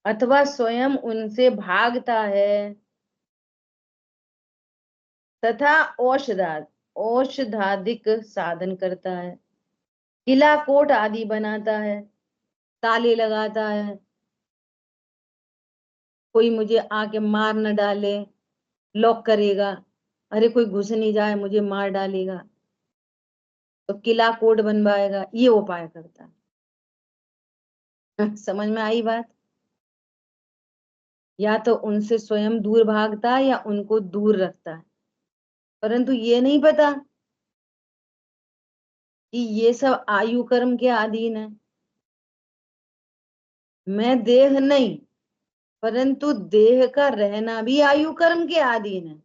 अथवा स्वयं उनसे भागता है, तथा औषधाधिक साधन करता है, किला कोट आदि बनाता है, ताले लगाता है, कोई मुझे आके मार न डाले, लॉक करेगा, अरे कोई घुस नहीं जाए मुझे मार डालेगा, तो किला कोट बनवाएगा, ये उपाय करता है। समझ में आई बात? या तो उनसे स्वयं दूर भागता है या उनको दूर रखता है, परंतु ये नहीं पता कि ये सब आयु कर्म के अधीन है। मैं देह नहीं, परंतु देह का रहना भी आयु कर्म के अधीन है।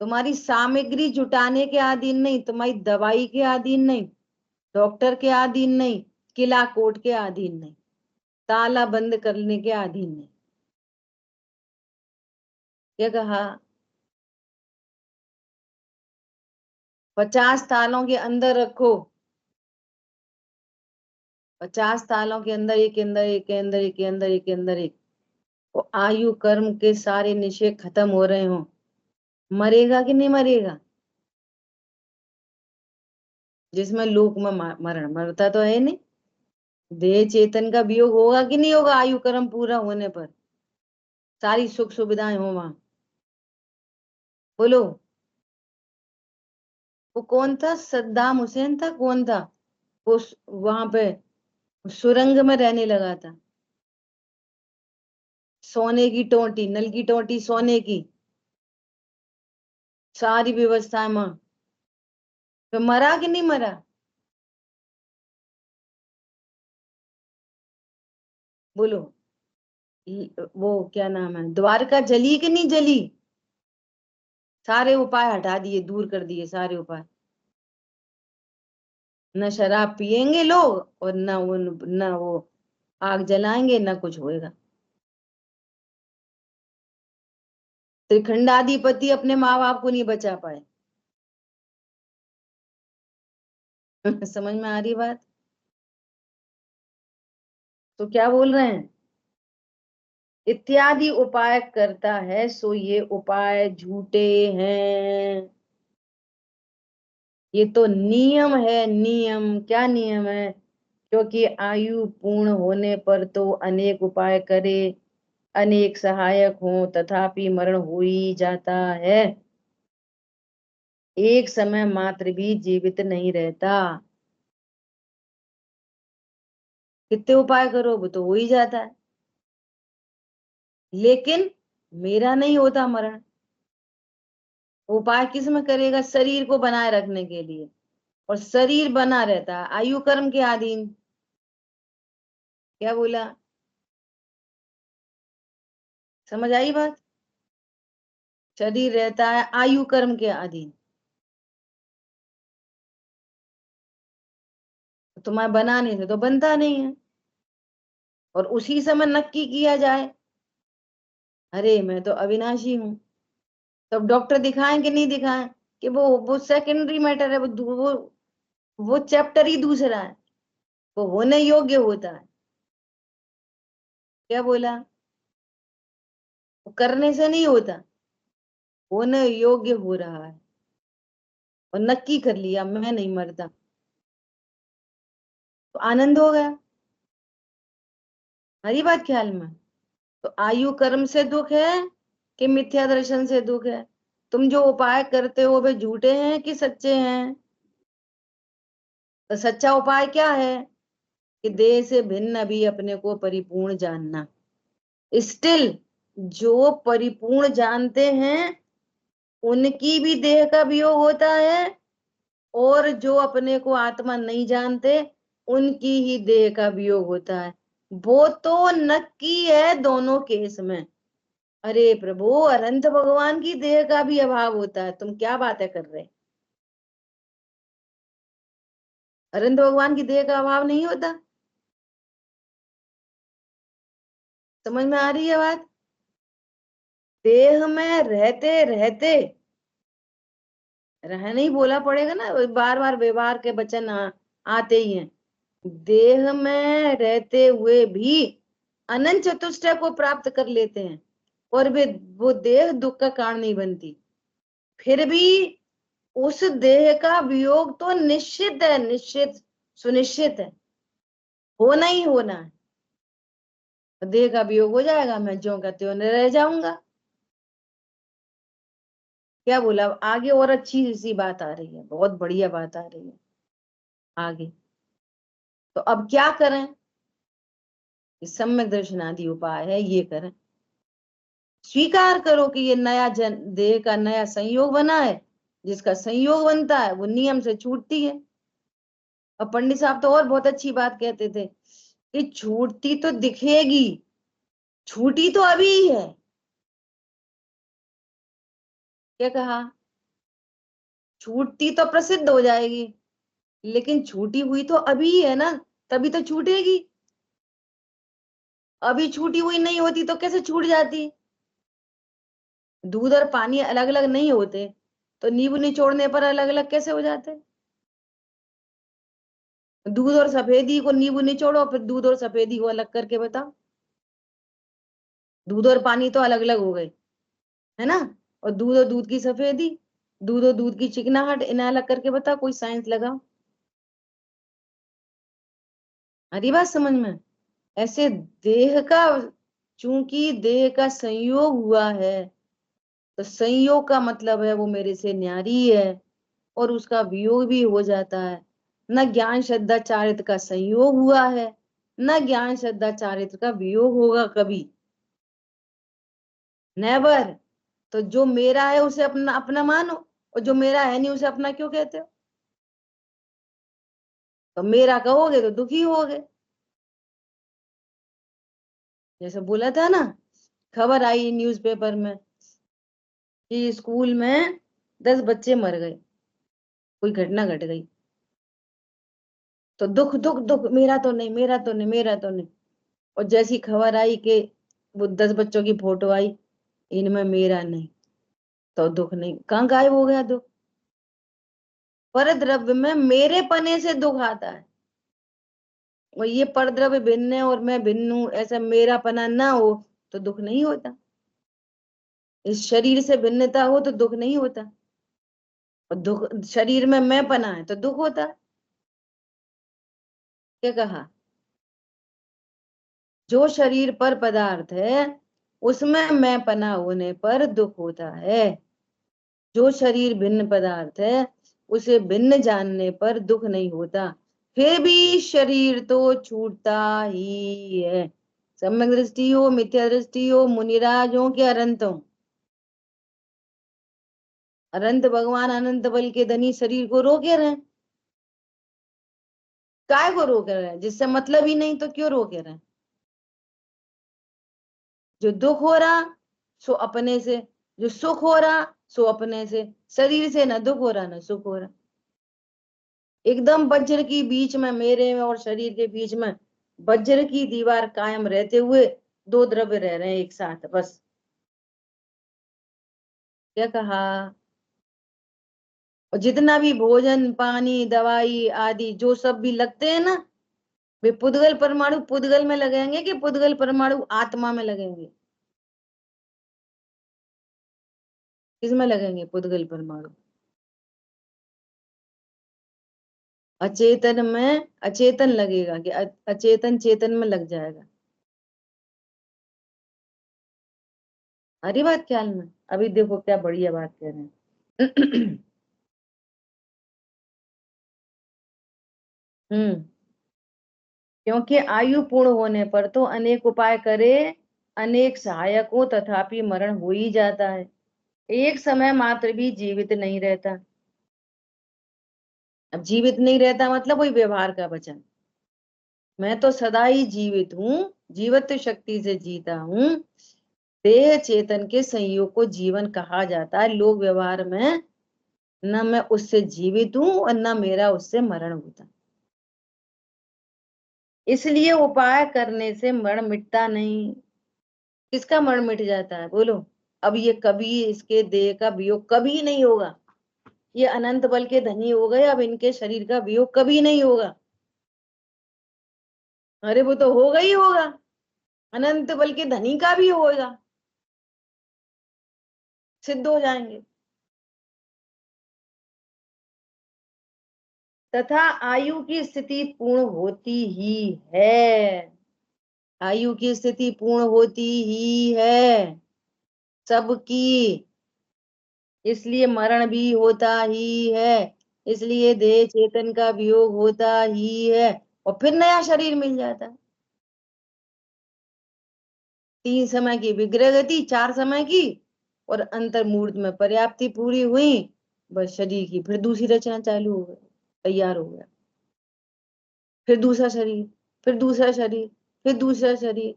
तुम्हारी सामग्री जुटाने के अधीन नहीं, तुम्हारी दवाई के अधीन नहीं, डॉक्टर के अधीन नहीं, किला कोट के अधीन नहीं, ताला बंद करने के अधीन नहीं। क्या कहा? 50 तालों के अंदर रखो, 50 तालों के अंदर, एक के अंदर एक के अंदर एक के अंदर एक के अंदर एक, वो आयु कर्म के सारे निषेध खत्म हो रहे हो, मरेगा कि नहीं मरेगा? जिसमें लोक में मरण, मरता तो है नहीं। देह चेतन का वियोग होगा कि नहीं होगा आयु कर्म पूरा होने पर? सारी सुख सुविधाएं हो वहां। बोलो। वो कौन था? सद्दाम हुसैन था, कौन था वो? वहां पे सुरंग में रहने लगा था। सोने की टोटी, नल की टोटी सोने की, सारी व्यवस्थाएं मां। तो मरा कि नहीं मरा? बोलो। वो क्या नाम है, द्वारका जली कि नहीं जली? सारे उपाय हटा दिए, दूर कर दिए सारे उपाय। न शराब पिएंगे लोग, और न वो आग जलाएंगे, न कुछ होएगा। त्रिखंडाधिपति अपने माँ बाप को नहीं बचा पाए। समझ में आ रही बात? तो क्या बोल रहे हैं? इत्यादि उपाय करता है, सो ये उपाय झूठे हैं। ये तो नियम है, नियम। क्या नियम है? क्योंकि आयु पूर्ण होने पर तो अनेक उपाय करे, अनेक सहायक हो, तथापि मरण हो ही जाता है। एक समय मात्र भी जीवित नहीं रहता। कितने उपाय करो वो तो हो ही जाता है, लेकिन मेरा नहीं होता मरण। उपाय किस में करेगा? शरीर को बनाए रखने के लिए, और शरीर बना रहता है आयु कर्म के अधीन। क्या बोला? समझ आई बात? शरीर रहता है आयु कर्म के अधीन। तुम्हारे बनाने से तो बनता नहीं है, और उसी समय नक्की किया जाए, अरे मैं तो अविनाशी हूं। तब डॉक्टर दिखाएं कि नहीं दिखाएं? कि वो सेकेंडरी मैटर है, वो चैप्टर ही दूसरा है। वो होने योग्य होता है। क्या बोला? वो करने से नहीं होता, होने योग्य हो रहा है। और नक्की कर लिया मैं नहीं मरता, तो आनंद हो गया। हरी बात ख्याल में? तो आयु कर्म से दुख है कि मिथ्या दर्शन से दुख है? तुम जो उपाय करते हो वे झूठे हैं कि सच्चे हैं? तो सच्चा उपाय क्या है? कि देह से भिन्न भी अपने को परिपूर्ण जानना। स्टिल जो परिपूर्ण जानते हैं उनकी भी देह का वियोग होता है, और जो अपने को आत्मा नहीं जानते उनकी ही देह का वियोग होता है। वो तो नक्की है दोनों केस में। अरे प्रभु, अनंत भगवान की देह का भी अभाव होता है, तुम क्या बातें कर रहे? अनंत भगवान की देह का अभाव नहीं होता? समझ में आ रही है बात? देह में रहते रहते, रहना ही बोला पड़ेगा ना, बार बार व्यवहार के वचन आते ही हैं। देह में रहते हुए भी अनंत चतुष्टय को प्राप्त कर लेते हैं, और वे वो देह दुख का कारण नहीं बनती। फिर भी उस देह का वियोग तो निश्चित है, निश्चित सुनिश्चित है, होना ही होना है। देह का वियोग हो जाएगा, मैं ज्यों का त्यों रह जाऊंगा। क्या बोला? अब आगे और अच्छी सी बात आ रही है, बहुत बढ़िया बात आ रही है आगे। तो अब क्या करें? सम्यक दर्शन आदि उपाय है, ये करें। स्वीकार करो कि ये नया देह का नया संयोग बना है, जिसका संयोग बनता है वो नियम से छूटती है। और पंडित साहब तो और बहुत अच्छी बात कहते थे कि छूटती तो दिखेगी, छूटी तो अभी ही है। क्या कहा? छूटती तो प्रसिद्ध हो जाएगी, लेकिन छूटी हुई तो अभी ही है ना, तभी तो छूटेगी। अभी छूटी हुई नहीं होती तो कैसे छूट जाती? दूध और पानी अलग अलग नहीं होते, तो नींबू निचोड़ने पर अलग अलग कैसे हो जाते? दूध और सफेदी को नींबू निचोड़ो, फिर दूध और सफेदी को अलग करके बताओ। दूध और पानी तो अलग अलग हो गए, है ना। और दूध की सफेदी, दूध और दूध की चिकनाहट, इन्हें अलग करके बता, कोई साइंस लगाओ। हरी बात समझ में। ऐसे देह का, चूंकि देह का संयोग हुआ है, तो संयोग का मतलब है वो मेरे से न्यारी है, और उसका वियोग भी हो जाता है। न ज्ञान श्रद्धा चारित्र का संयोग हुआ है, न ज्ञान श्रद्धा चारित्र का वियोग होगा कभी, नेवर। तो जो मेरा है उसे अपना अपना मानो, और जो मेरा है नहीं उसे अपना क्यों कहते हो? तो मेरा कहोगे तो दुखी होगे। जैसे बोला था ना, खबर आई न्यूज़पेपर में कि स्कूल में 10 बच्चे मर गए, कोई घटना घट गई, तो दुख दुख दुख, मेरा तो नहीं, मेरा तो नहीं, मेरा तो नहीं। और जैसी खबर आई कि वो 10 बच्चों की फोटो आई, इनमें मेरा नहीं, तो दुख नहीं, कहाँ गायब हो गया दुख? पर द्रव्य में मेरे पने से दुख आता है। और ये परद्रव्य भिन्न है और मैं भिन्न हूं, ऐसा मेरा पना ना हो तो दुख नहीं होता। इस शरीर से भिन्नता हो तो दुख नहीं होता, और दुख शरीर में मैं पना है तो दुख होता है। क्या कहा? जो शरीर पर पदार्थ है उसमें मैं पना होने पर दुख होता है। जो शरीर भिन्न पदार्थ है उसे भिन्न जानने पर दुख नहीं होता। फिर भी शरीर तो छूटता ही है। सम्यक दृष्टि हो, मिथ्या दृष्टि हो, मुनिराज हो कि अनंत हो, अनंत भगवान अनंत बल के धनी शरीर को रोके रहे। काय को रोके रहे? जिससे मतलब ही नहीं तो क्यों रोके रहे? जो दुख हो रहा सो अपने से, जो सुख हो रहा सो अपने से। शरीर से ना दुख हो रहा ना सुख हो रहा। एकदम वज्र की बीच में, मेरे में और शरीर के बीच में वज्र की दीवार कायम रहते हुए दो द्रव्य रह रहे हैं एक साथ, बस। क्या कहा? और जितना भी भोजन पानी दवाई आदि जो सब भी लगते हैं ना, वे पुद्गल परमाणु पुद्गल में लगेंगे कि पुद्गल परमाणु आत्मा में लगेंगे? किसमें लगेंगे पुद्गल परमाणु? अचेतन में अचेतन लगेगा कि अचेतन चेतन में लग जाएगा? हरी बात ख्याल में। अभी देखो क्या बढ़िया बात कह रहे हैं। हम्म। क्योंकि आयु पूर्ण होने पर तो अनेक उपाय करे, अनेक सहायकों, तथापि मरण हो ही जाता है। एक समय मात्र भी जीवित नहीं रहता। अब जीवित नहीं रहता मतलब वही व्यवहार का वचन। मैं तो सदा ही जीवित हूँ, जीवित शक्ति से जीता हूँ। देह चेतन के संयोग को जीवन कहा जाता है लोक व्यवहार में। न मैं उससे जीवित हूँ और न मेरा उससे मरण होता, इसलिए उपाय करने से मरण मिटता नहीं। किसका मरण मिट जाता है बोलो? अब ये कभी इसके देह का वियोग कभी नहीं होगा। ये अनंत बल के धनी हो गए, अब इनके शरीर का वियोग कभी नहीं होगा। अरे वो तो होगा ही होगा, अनंत बल के धनी का भी होगा, सिद्ध हो जाएंगे। तथा आयु की स्थिति पूर्ण होती ही है। आयु की स्थिति पूर्ण होती ही है सबकी, इसलिए मरण भी होता ही है। इसलिए देह चेतन का वियोग होता ही है, और फिर नया शरीर मिल जाता है। 3 समय की विग्रह गति, 4 समय की, और अंतर्मूर्त में पर्याप्ति पूरी हुई, बस शरीर की फिर दूसरी रचना चालू हो गई, तैयार हो गया। फिर दूसरा शरीर, फिर दूसरा शरीर, फिर दूसरा शरीर।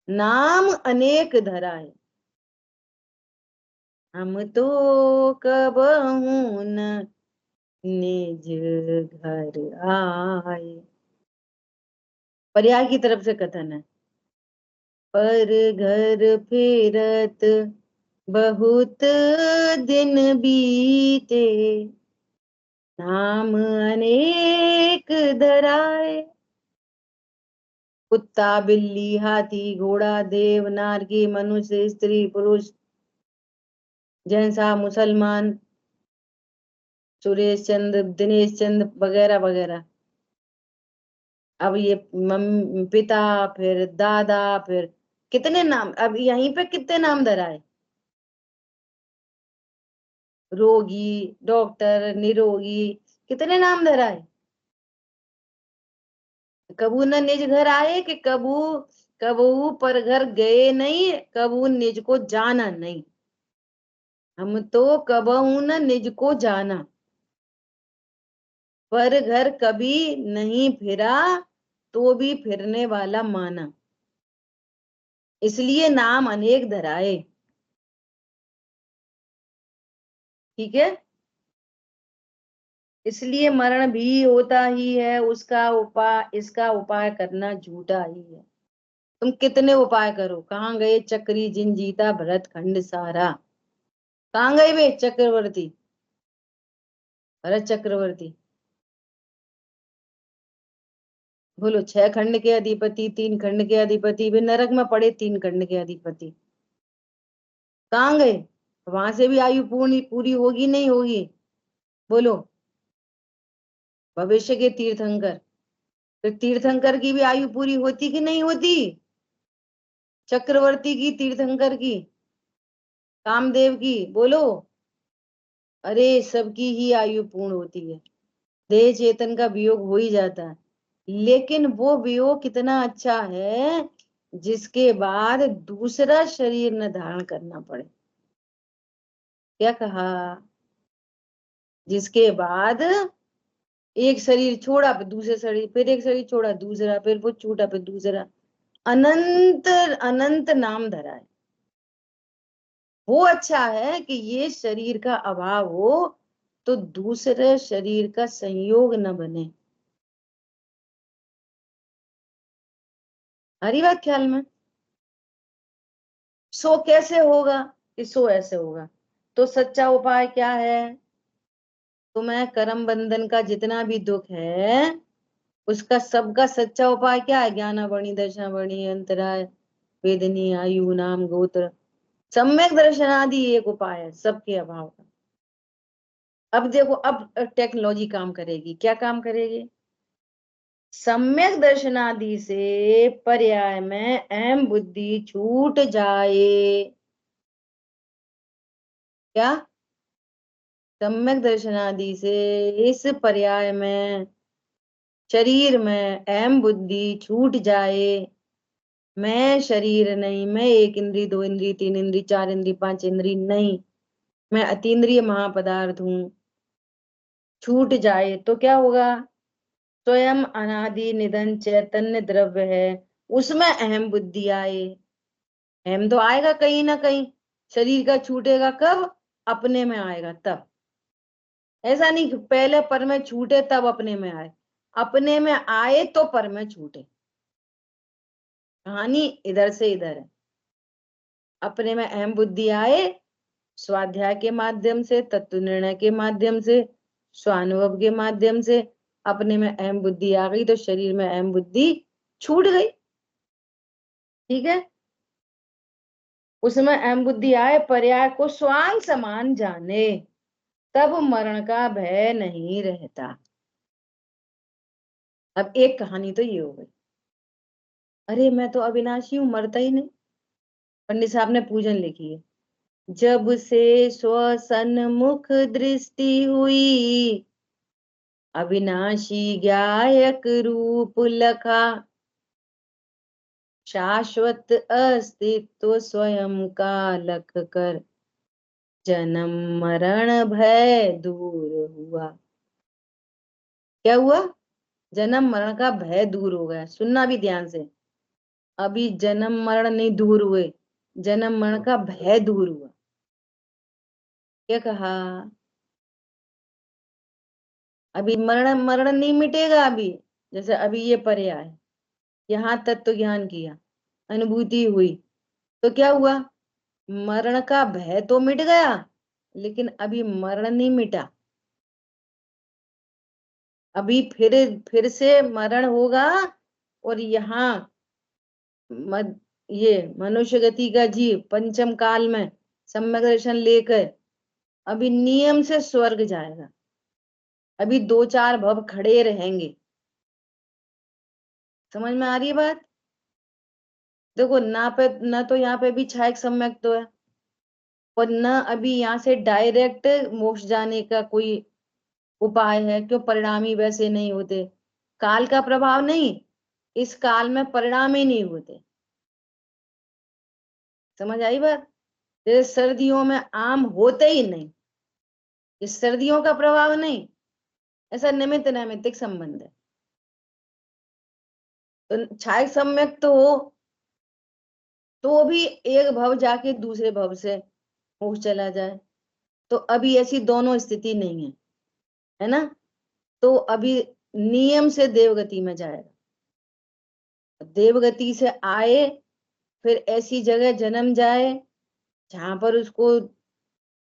नाम अनेक धरा है, हम तो कब न निज घर आए। पर्याय की तरफ से कथन है। पर घर फेरत बहुत दिन बीते, नाम अनेक धराए। कुत्ता, बिल्ली, हाथी, घोड़ा, देव, नारकी, मनुष्य, स्त्री, पुरुष, जैन साहब, मुसलमान, सुरेश चंद्र, दिनेश चंद्र वगैरह वगैरह। अब ये पिता, फिर दादा, फिर कितने नाम, अब यहीं पे कितने नाम धराए? रोगी, डॉक्टर, निरोगी, कितने नाम धराए? कबू न निज घर आए कि कबू कबू पर घर गए नहीं, कबू निज को जाना नहीं। हम तो कबहू न निज को जाना, पर घर कभी नहीं फिरा, तो भी फिरने वाला माना। इसलिए नाम अनेक धराए। ठीक है, इसलिए मरण भी होता ही है, उसका उपाय, इसका उपाय करना झूठा ही है। तुम कितने उपाय करो, कहाँ गए चक्री जिन जीता भरत खंड सारा? कहाँ गए वे चक्रवर्ती, भरत चक्रवर्ती? बोलो, 6 खंड के अधिपति, 3 खंड के अधिपति, वे नरक में पड़े 3 खंड के अधिपति। कहाँ गए? वहां से भी आयु पूरी पूरी होगी नहीं होगी? बोलो, भविष्य के तीर्थंकर, फिर तीर्थंकर की भी आयु पूरी होती कि नहीं होती? चक्रवर्ती की, तीर्थंकर की, कामदेव की, बोलो। अरे सबकी ही आयु पूर्ण होती है, देह चेतन का वियोग हो ही जाता है, लेकिन वो वियोग कितना अच्छा है जिसके बाद दूसरा शरीर न धारण करना पड़े। क्या कहा? जिसके बाद एक शरीर छोड़ा, फिर दूसरे शरीर, फिर एक शरीर छोड़ा, दूसरा, फिर वो छूटा, फिर दूसरा, अनंत अनंत नाम धरा है। वो अच्छा है कि ये शरीर का अभाव हो तो दूसरे शरीर का संयोग न बने। हरी बात ख्याल में? सो कैसे होगा? कि सो ऐसे होगा। तो सच्चा उपाय क्या है? तुम्हें कर्म बंधन का जितना भी दुख है, उसका सबका सच्चा उपाय क्या है? ज्ञानावणी, दर्शनावणी, अंतराय, वेदनी, आयु, नाम, गोत्र, सम्यक दर्शनादि एक उपाय है सबके अभाव का। अब देखो, अब टेक्नोलॉजी काम करेगी। क्या काम करेगी? सम्यक दर्शनादि से पर्याय में अहम बुद्धि छूट जाए। क्या? सम्यक दर्शनादि से इस पर्याय में, शरीर में अहम बुद्धि छूट जाए। मैं शरीर नहीं, मैं 1 इंद्री, 2 इंद्री, 3 इंद्री, 4 इंद्री, 5 इंद्री नहीं, मैं अतीन्द्रिय महापदार्थ हूं, छूट जाए तो क्या होगा? स्वयं अनादि निधन चैतन्य द्रव्य है, उसमें अहम बुद्धि आए। अहम तो आएगा कहीं ना कहीं, शरीर का छूटेगा कब? अपने में आएगा तब। ऐसा नहीं कि पहले पर में छूटे तब अपने में आए, अपने में आए तो पर में छूटे। कहानी इधर से इधर है। अपने में अहम बुद्धि आए, स्वाध्याय के माध्यम से, तत्व निर्णय के माध्यम से, स्वानुभव के माध्यम से अपने में अहम बुद्धि आ गई तो शरीर में अहम बुद्धि छूट गई। ठीक है, उसमें अहम बुद्धि आए, पर्याय को स्वांग समान जाने, तब मरण का भय नहीं रहता। अब एक कहानी तो ये हो गई, अरे मैं तो अविनाशी हूं, मरता ही नहीं। पंडित साहब ने पूजन लिखी है, जब से स्वसन्मुख दृष्टि हुई, अविनाशी गायक रूप लखा, शाश्वत अस्तित्व स्वयं का लख कर, जन्म मरण भय दूर हुआ। क्या हुआ? जन्म मरण का भय दूर हो गया। सुनना भी ध्यान से, अभी जन्म मरण नहीं दूर हुए, जन्म मरण का भय दूर हुआ। क्या कहा? अभी मरण मरण नहीं मिटेगा। अभी जैसे अभी ये पर्याय है, यहाँ तत्व ज्ञान किया, अनुभूति हुई, तो क्या हुआ? मरण का भय तो मिट गया, लेकिन अभी मरण नहीं मिटा। अभी फिर से मरण होगा, और यहाँ ये मनुष्य गति का जीव पंचम काल में सम्यक दर्शन लेकर अभी नियम से स्वर्ग जाएगा। अभी 2-4 भव खड़े रहेंगे। समझ में आ रही है बात? देखो ना तो यहाँ पे भी छायक सम्यक तो है, और न अभी यहाँ से डायरेक्ट मोक्ष जाने का कोई उपाय है। क्यों? परिणाम ही वैसे नहीं होते, काल का प्रभाव नहीं, इस काल में परिणाम ही नहीं होते। समझ आई बात? जैसे सर्दियों में आम होते ही नहीं, इस सर्दियों का प्रभाव नहीं, ऐसा निमित्त नैमित्तिक संबंध है। तो छायक सम्यक तो हो तो भी एक भव जाके दूसरे भव से मोक्ष चला जाए, तो अभी ऐसी दोनों स्थिति नहीं है, है ना? तो अभी नियम से देवगति में जाएगा। देवगति से आए फिर ऐसी जगह जन्म जाए जहां पर उसको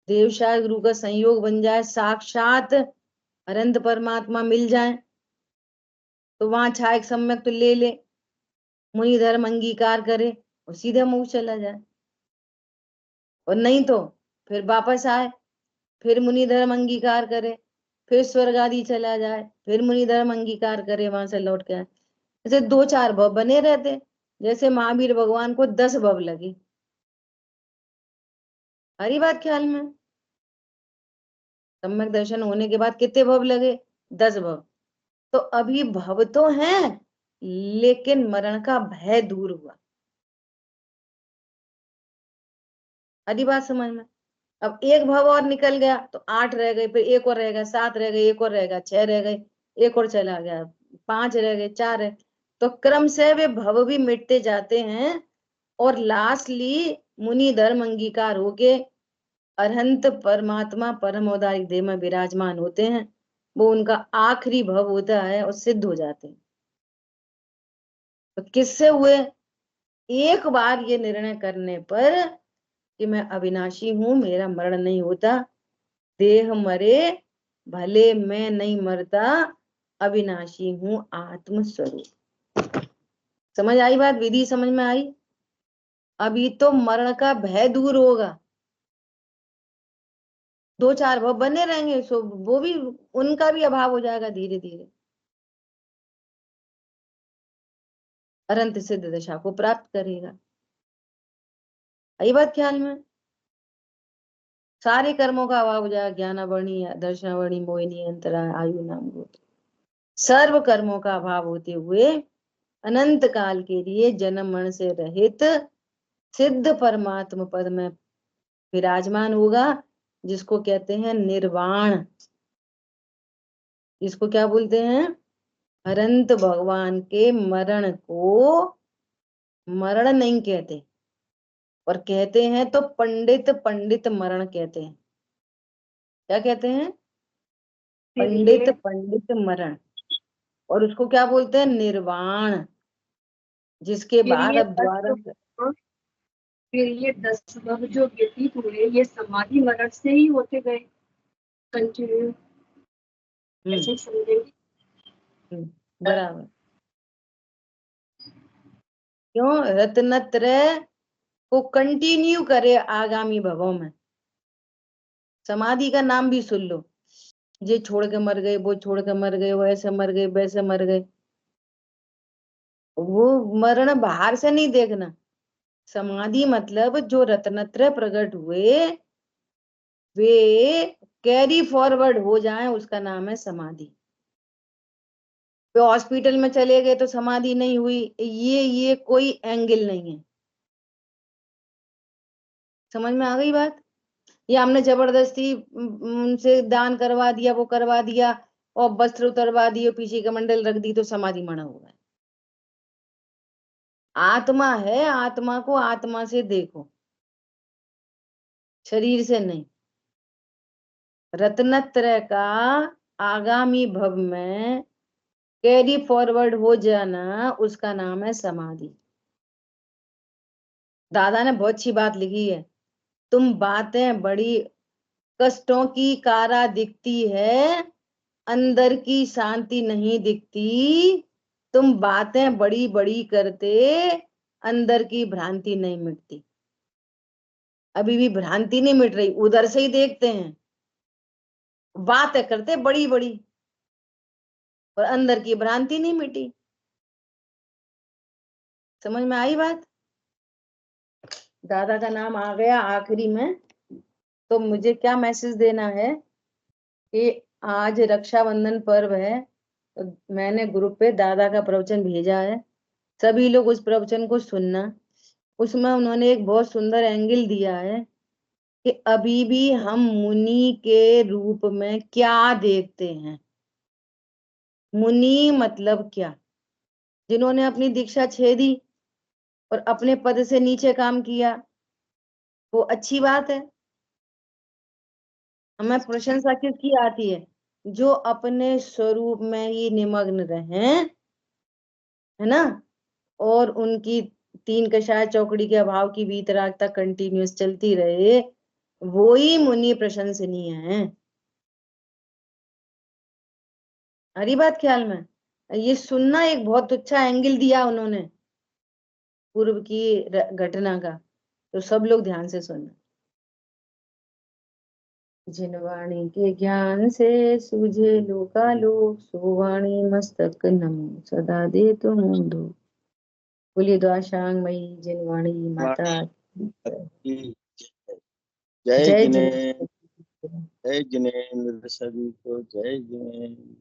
देवशाह गुरु का संयोग बन जाए, साक्षात अनंत परमात्मा मिल जाए, तो वहां छायक सम्यक तो ले मुनि धर्म अंगीकार करे और सीधे मोक्ष चला जाए। और नहीं तो फिर वापस आए, फिर मुनि धर्म अंगीकार करे, फिर स्वर्ग आदि चला जाए, फिर मुनि धर्म अंगीकार करे, वहां से लौट के आए। ऐसे 2-4 भव बने रहते। जैसे महावीर भगवान को 10 भव लगे। हरी बात ख्याल में? सम्यक दर्शन होने के बाद कितने भव लगे? 10 भव। तो अभी भव तो हैं, लेकिन मरण का भय दूर हुआ। हरी बात समझ में? अब एक भव और निकल गया तो 8 रह गए, फिर एक और रह गया, 7 रह गए, एक और रह गया, 6 रह गए, एक और चला गया, 5 रह गए, 4 है। तो क्रम से वे भव भी मिटते जाते हैं और लास्टली मुनि धर्म अंगीकार होके अरहंत परमात्मा परम औदारिक देह में विराजमान होते हैं। वो उनका आखिरी भव होता है और सिद्ध हो जाते हैं। तो किससे हुए? एक बार ये निर्णय करने पर कि मैं अविनाशी हूं, मेरा मरण नहीं होता, देह मरे भले मैं नहीं मरता, अविनाशी हूं आत्म स्वरूप। समझ आई बात? विधि समझ में आई? अभी तो मरण का भय दूर होगा, 2-4 भव बने रहेंगे, सो वो भी, उनका भी अभाव हो जाएगा धीरे धीरे। अनंत सिद्ध दशा को प्राप्त करेगा। आई बात ख्याल में? सारे कर्मों का अभाव हो जाएगा। ज्ञानावरणी, दर्शनावरणी, मोहिनी, अंतरा, आयु, नाम, गोत्र, सर्व कर्मों का अभाव होते हुए अनंत काल के लिए जन्म मरण से रहित सिद्ध परमात्मा पद में विराजमान होगा, जिसको कहते हैं निर्वाण। इसको क्या बोलते हैं? अनंत भगवान के मरण को मरण नहीं कहते, और कहते हैं तो पंडित पंडित मरण कहते हैं। क्या कहते हैं? पंडित पंडित मरण। और उसको क्या बोलते हैं? निर्वाण। जिसके बाद अब द्वारा फिर ये 10 भव जो व्यतीत हुए, ये समाधि मरण से ही होते गए कंटिन्यू, ऐसे समझेंगे? बराबर। क्यों? रत्नत्रय को कंटिन्यू करे आगामी भवों में। समाधि का नाम भी सुन लो, ये छोड़ के मर गए, वो छोड़ के मर गए, वो ऐसे मर गए, वैसे मर गए। वो मरण बाहर से नहीं देखना। समाधि मतलब जो रत्नत्रय प्रकट हुए वे कैरी फॉरवर्ड हो जाएं, उसका नाम है समाधि। वे हॉस्पिटल में चले गए तो समाधि नहीं हुई, ये कोई एंगल नहीं है। समझ में आ गई बात? या हमने जबरदस्ती उनसे दान करवा दिया, वो करवा दिया, और वस्त्र उतरवा दिए, पीछे कमंडल रख दी, तो समाधि मना होगा। आत्मा है, आत्मा को आत्मा से देखो, शरीर से नहीं। रत्नत्रय का आगामी भव में कैरी फॉरवर्ड हो जाना, उसका नाम है समाधि। दादा ने बहुत अच्छी बात लिखी है, तुम बातें बड़ी कष्टों की कारा दिखती है, अंदर की शांति नहीं दिखती। तुम बातें बड़ी बड़ी करते, अंदर की भ्रांति नहीं मिटती। अभी भी भ्रांति नहीं मिट रही, उधर से ही देखते हैं, बातें करते बड़ी बड़ी, और अंदर की भ्रांति नहीं मिटी। समझ में आई बात? दादा का नाम आ गया आखिरी में, तो मुझे क्या मैसेज देना है कि आज रक्षाबंधन पर्व है, तो मैंने ग्रुप पे दादा का प्रवचन भेजा है, सभी लोग उस प्रवचन को सुनना। उसमें उन्होंने एक बहुत सुंदर एंगल दिया है कि अभी भी हम मुनि के रूप में क्या देखते हैं। मुनि मतलब क्या? जिन्होंने अपनी दीक्षा छेदी और अपने पद से नीचे काम किया, वो अच्छी बात है। हमें प्रशंसा किसकी आती है? जो अपने स्वरूप में ही निमग्न रहे, है ना, और उनकी तीन कषाय चौकड़ी के अभाव की वीतरागता कंटिन्यूस चलती रहे, वो ही मुनि प्रशंसनीय है। हरी बात ख्याल में? ये सुनना एक बहुत अच्छा एंगल दिया उन्होंने पूर्व की घटना का, तो सब लोग ध्यान से सुनना। जिन वाणी के ज्ञान से सूझे लोकालोक, सो वाणी मस्तक नमो सदा दे तुम दो। बोलिए द्वाशांग मई जिन वाणी माता जय जय जिनेन्द्र, जय जिनेन्द्र सभी को जय जिनेन्द्र।